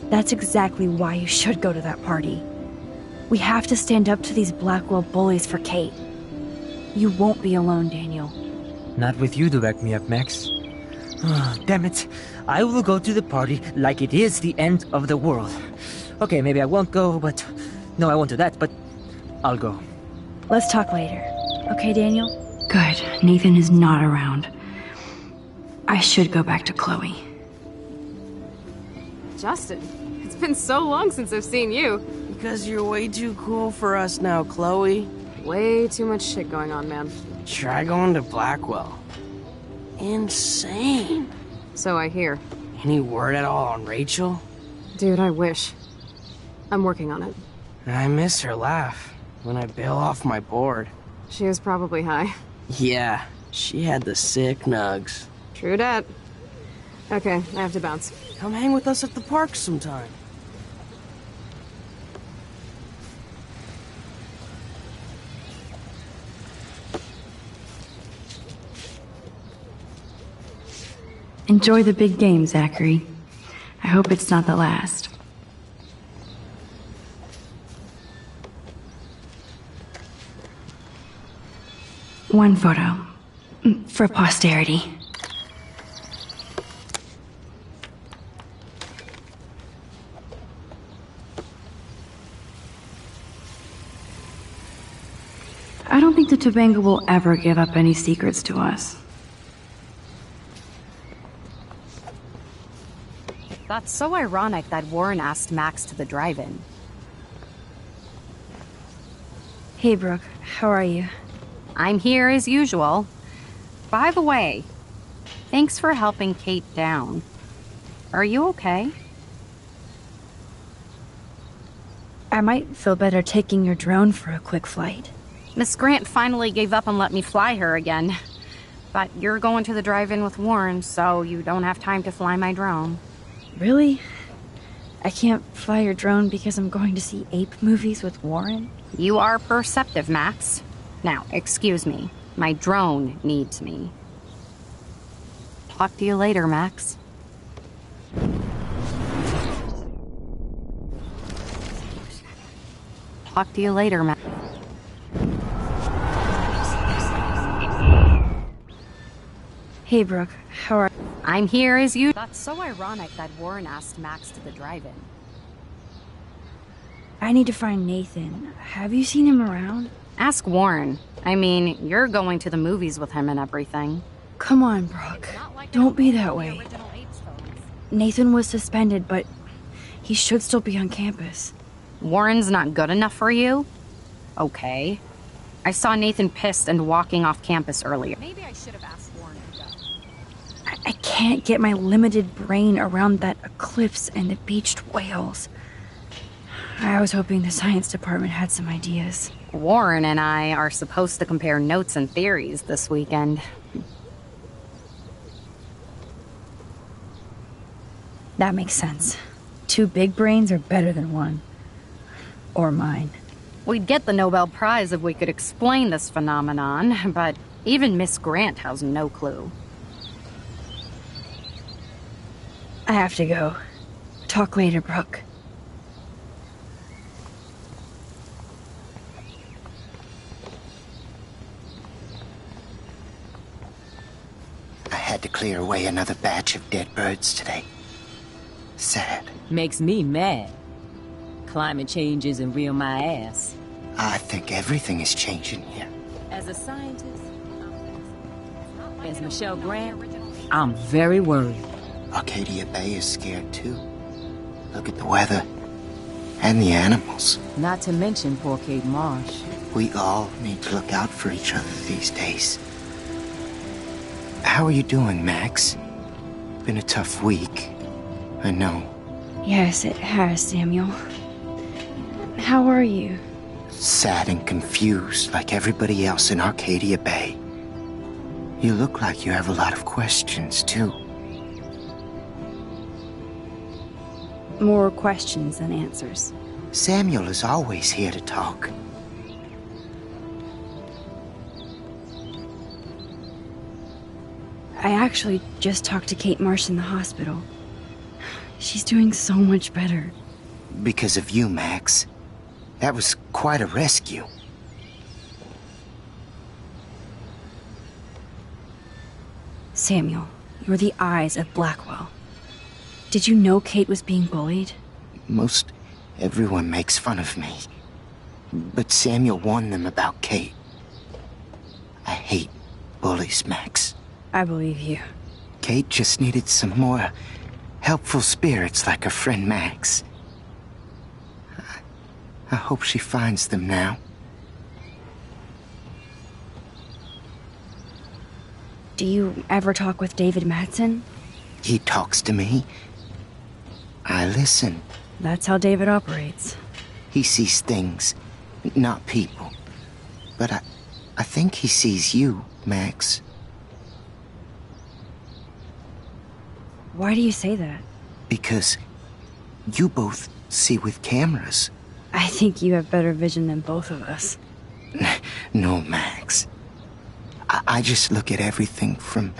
That's exactly why you should go to that party. We have to stand up to these Blackwell bullies for Kate. You won't be alone, Daniel. Not with you to back me up, Max. Oh, damn it. I will go to the party like it is the end of the world. Okay, maybe I won't go, but... No, I won't do that, but... I'll go. Let's talk later. Okay, Daniel? Good. Nathan is not around. I should go back to Chloe. Justin, it's been so long since I've seen you. Because you're way too cool for us now, Chloe. Way too much shit going on, man. Try going to Blackwell. Insane. So I hear. Any word at all on Rachel? Dude, I wish. I'm working on it. I miss her laugh when I bail off my board. She was probably high. Yeah, she had the sick nugs. True dat. Okay, I have to bounce. Come hang with us at the park sometime. Enjoy the big game, Zachary. I hope it's not the last. One photo. For posterity. I don't think the Tobanga will ever give up any secrets to us. That's so ironic that Warren asked Max to the drive-in. Hey, Brooke. How are you? I'm here as usual. By the way, thanks for helping Kate down. Are you okay? I might feel better taking your drone for a quick flight. Miss Grant finally gave up and let me fly her again. But you're going to the drive-in with Warren, so you don't have time to fly my drone. Really? I can't fly your drone because I'm going to see ape movies with Warren? You are perceptive, Max. Now, excuse me. My drone needs me. Talk to you later, Max. Talk to you later, Max. Hey, Brooke. How are... I'm here as you... That's so ironic that Warren asked Max to the drive-in. I need to find Nathan. Have you seen him around? Ask Warren. I mean, you're going to the movies with him and everything. Come on, Brooke. Don't be that way. Nathan was suspended, but he should still be on campus. Warren's not good enough for you? Okay. I saw Nathan pissed and walking off campus earlier. Maybe I should have asked Warren to go. I can't get my limited brain around that eclipse and the beached whales. I was hoping the science department had some ideas. Warren and I are supposed to compare notes and theories this weekend. That makes sense. 2 big brains are better than 1. Or mine. We'd get the Nobel Prize if we could explain this phenomenon, but even Miss Grant has no clue. I have to go. Talk later, Brooke. clear away another batch of dead birds today. Sad. Makes me mad. Climate change isn't real my ass. I think everything is changing here. As a scientist, as Michelle Grant, I'm very worried. Arcadia Bay is scared too. Look at the weather. And the animals. Not to mention poor Kate Marsh. We all need to look out for each other these days. How are you doing, Max? Been a tough week. I know. Yes, it has, Samuel. How are you? Sad and confused like everybody else in Arcadia Bay. You look like you have a lot of questions, too. More questions than answers. Samuel is always here to talk. I actually just talked to Kate Marsh in the hospital. She's doing so much better. Because of you, Max. That was quite a rescue. Samuel, you're the eyes of Blackwell. Did you know Kate was being bullied? Most everyone makes fun of me. But Samuel warned them about Kate. I hate bullies, Max. I believe you. Kate just needed some more helpful spirits like her friend Max. I hope she finds them now. Do you ever talk with David Madsen? He talks to me. I listen. That's how David operates. He sees things, not people. But I think he sees you, Max. Why do you say that? Because you both see with cameras. I think you have better vision than both of us. No, Max. I just look at everything from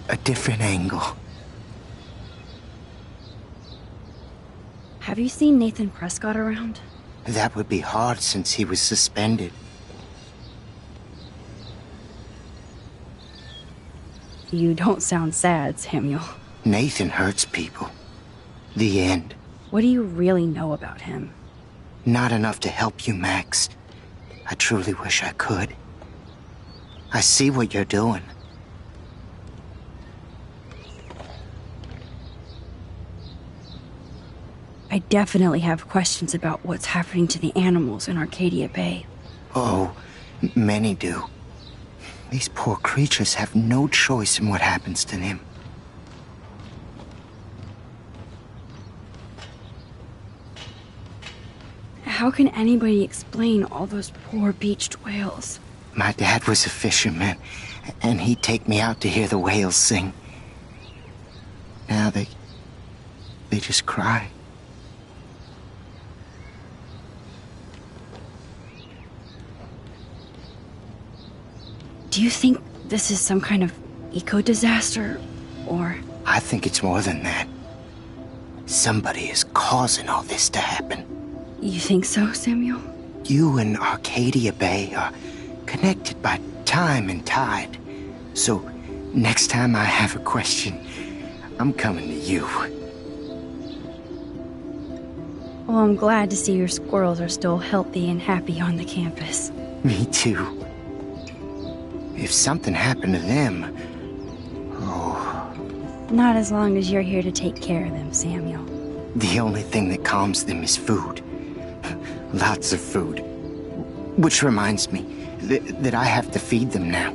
a different angle. Have you seen Nathan Prescott around? That would be hard since he was suspended. You don't sound sad, Samuel. Nathan hurts people. The end. What do you really know about him? Not enough to help you, Max. I truly wish I could. I see what you're doing. I definitely have questions about what's happening to the animals in Arcadia Bay. Oh, many do. These poor creatures have no choice in what happens to them. How can anybody explain all those poor beached whales? My dad was a fisherman, and he'd take me out to hear the whales sing. Now they just cry. Do you think this is some kind of eco-disaster, or...? I think it's more than that. Somebody is causing all this to happen. You think so, Samuel? You and Arcadia Bay are connected by time and tide. So, next time I have a question, I'm coming to you. Well, I'm glad to see your squirrels are still healthy and happy on the campus. Me too. If something happened to them... Oh... Not as long as you're here to take care of them, Samuel. The only thing that calms them is food. Lots of food. Which reminds me that I have to feed them now.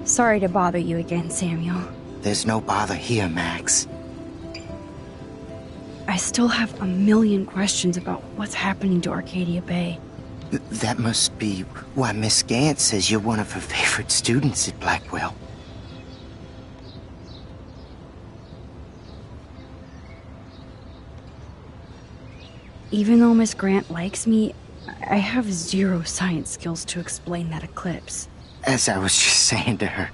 Sorry to bother you again, Samuel. There's no bother here, Max. I still have a million questions about what's happening to Arcadia Bay. That must be why Miss Gant says you're one of her favorite students at Blackwell. Even though Miss Grant likes me, I have zero science skills to explain that eclipse. As I was just saying to her,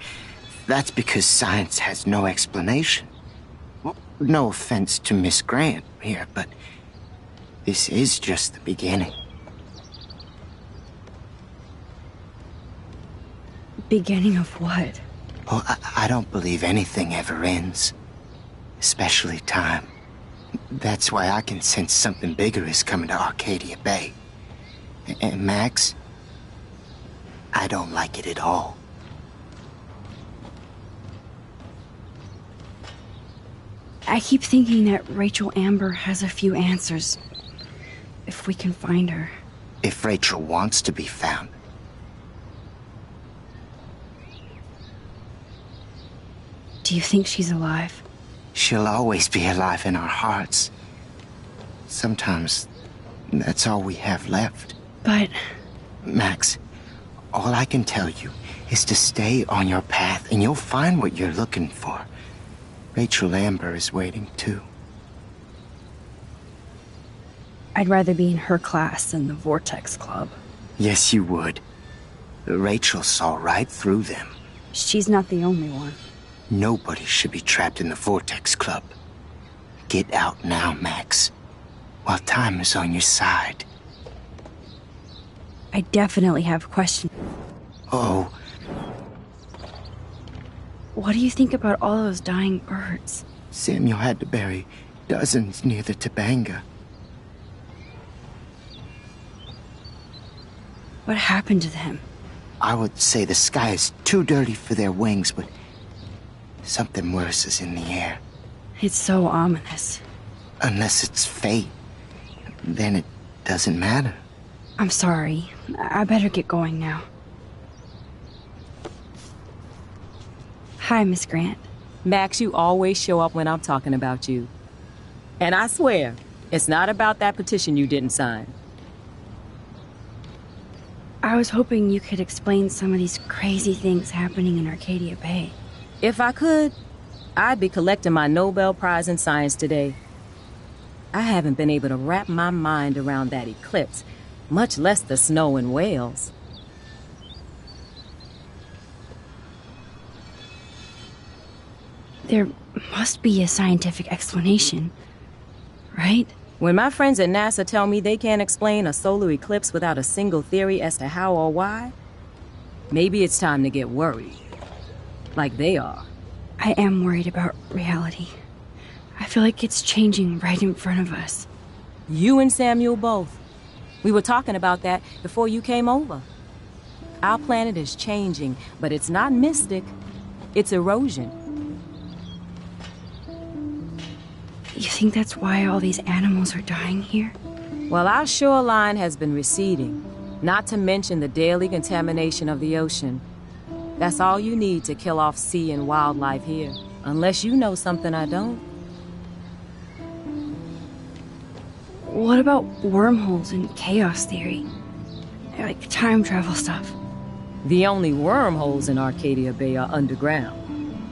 that's because science has no explanation. Well, no offense to Miss Grant here, but this is just the beginning. Beginning of what? Well, I don't believe anything ever ends. Especially time. That's why I can sense something bigger is coming to Arcadia Bay. And Max, I don't like it at all. I keep thinking that Rachel Amber has a few answers. If we can find her. If Rachel wants to be found. Do you think she's alive? She'll always be alive in our hearts. Sometimes that's all we have left. But... Max, all I can tell you is to stay on your path and you'll find what you're looking for. Rachel Amber is waiting too. I'd rather be in her class than the Vortex Club. Yes, you would. Rachel saw right through them. She's not the only one. Nobody should be trapped in the Vortex Club. Get out now, Max, while time is on your side. I definitely have questions. Oh. What do you think about all those dying birds? Samuel had to bury dozens near the Tabanga. What happened to them? I would say the sky is too dirty for their wings, but something worse is in the air. It's so ominous. Unless it's fate, then it doesn't matter. I'm sorry. I better get going now. Hi, Miss Grant. Max, you always show up when I'm talking about you. And I swear, it's not about that petition you didn't sign. I was hoping you could explain some of these crazy things happening in Arcadia Bay. If I could, I'd be collecting my Nobel Prize in Science today. I haven't been able to wrap my mind around that eclipse, much less the snow in Wales. There must be a scientific explanation, right? When my friends at NASA tell me they can't explain a solar eclipse without a single theory as to how or why, maybe it's time to get worried. Like they are. I am worried about reality. I feel like it's changing right in front of us. You and Samuel both. We were talking about that before you came over. Our planet is changing, but it's not mystic. It's erosion. You think that's why all these animals are dying here? Well, our shoreline has been receding, not to mention the daily contamination of the ocean. That's all you need to kill off sea and wildlife here, unless you know something I don't. What about wormholes and chaos theory? Like time travel stuff. The only wormholes in Arcadia Bay are underground,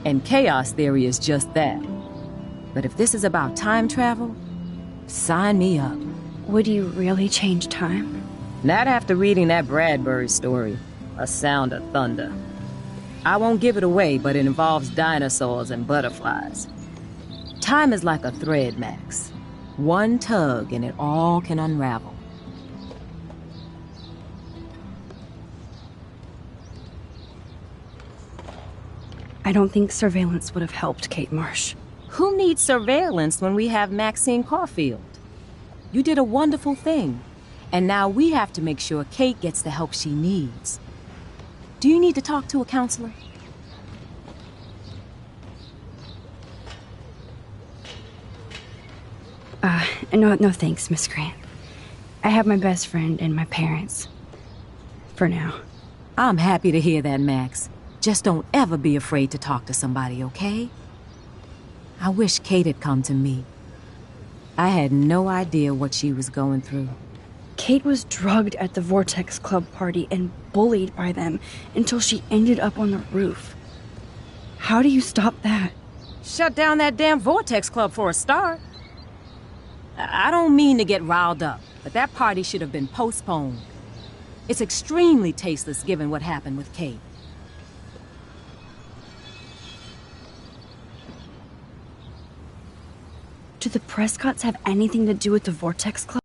and chaos theory is just that. But if this is about time travel, sign me up. Would you really change time? Not after reading that Bradbury story, A Sound of Thunder. I won't give it away, but it involves dinosaurs and butterflies. Time is like a thread, Max. One tug and it all can unravel. I don't think surveillance would have helped Kate Marsh. Who needs surveillance when we have Maxine Caulfield? You did a wonderful thing, and now we have to make sure Kate gets the help she needs. Do you need to talk to a counselor? No thanks, Miss Grant. I have my best friend and my parents. For now. I'm happy to hear that, Max. Just don't ever be afraid to talk to somebody, okay? I wish Kate had come to me. I had no idea what she was going through. Kate was drugged at the Vortex Club party and bullied by them until she ended up on the roof. How do you stop that? Shut down that damn Vortex Club for a start. I don't mean to get riled up, but that party should have been postponed. It's extremely tasteless given what happened with Kate. Do the Prescotts have anything to do with the Vortex Club?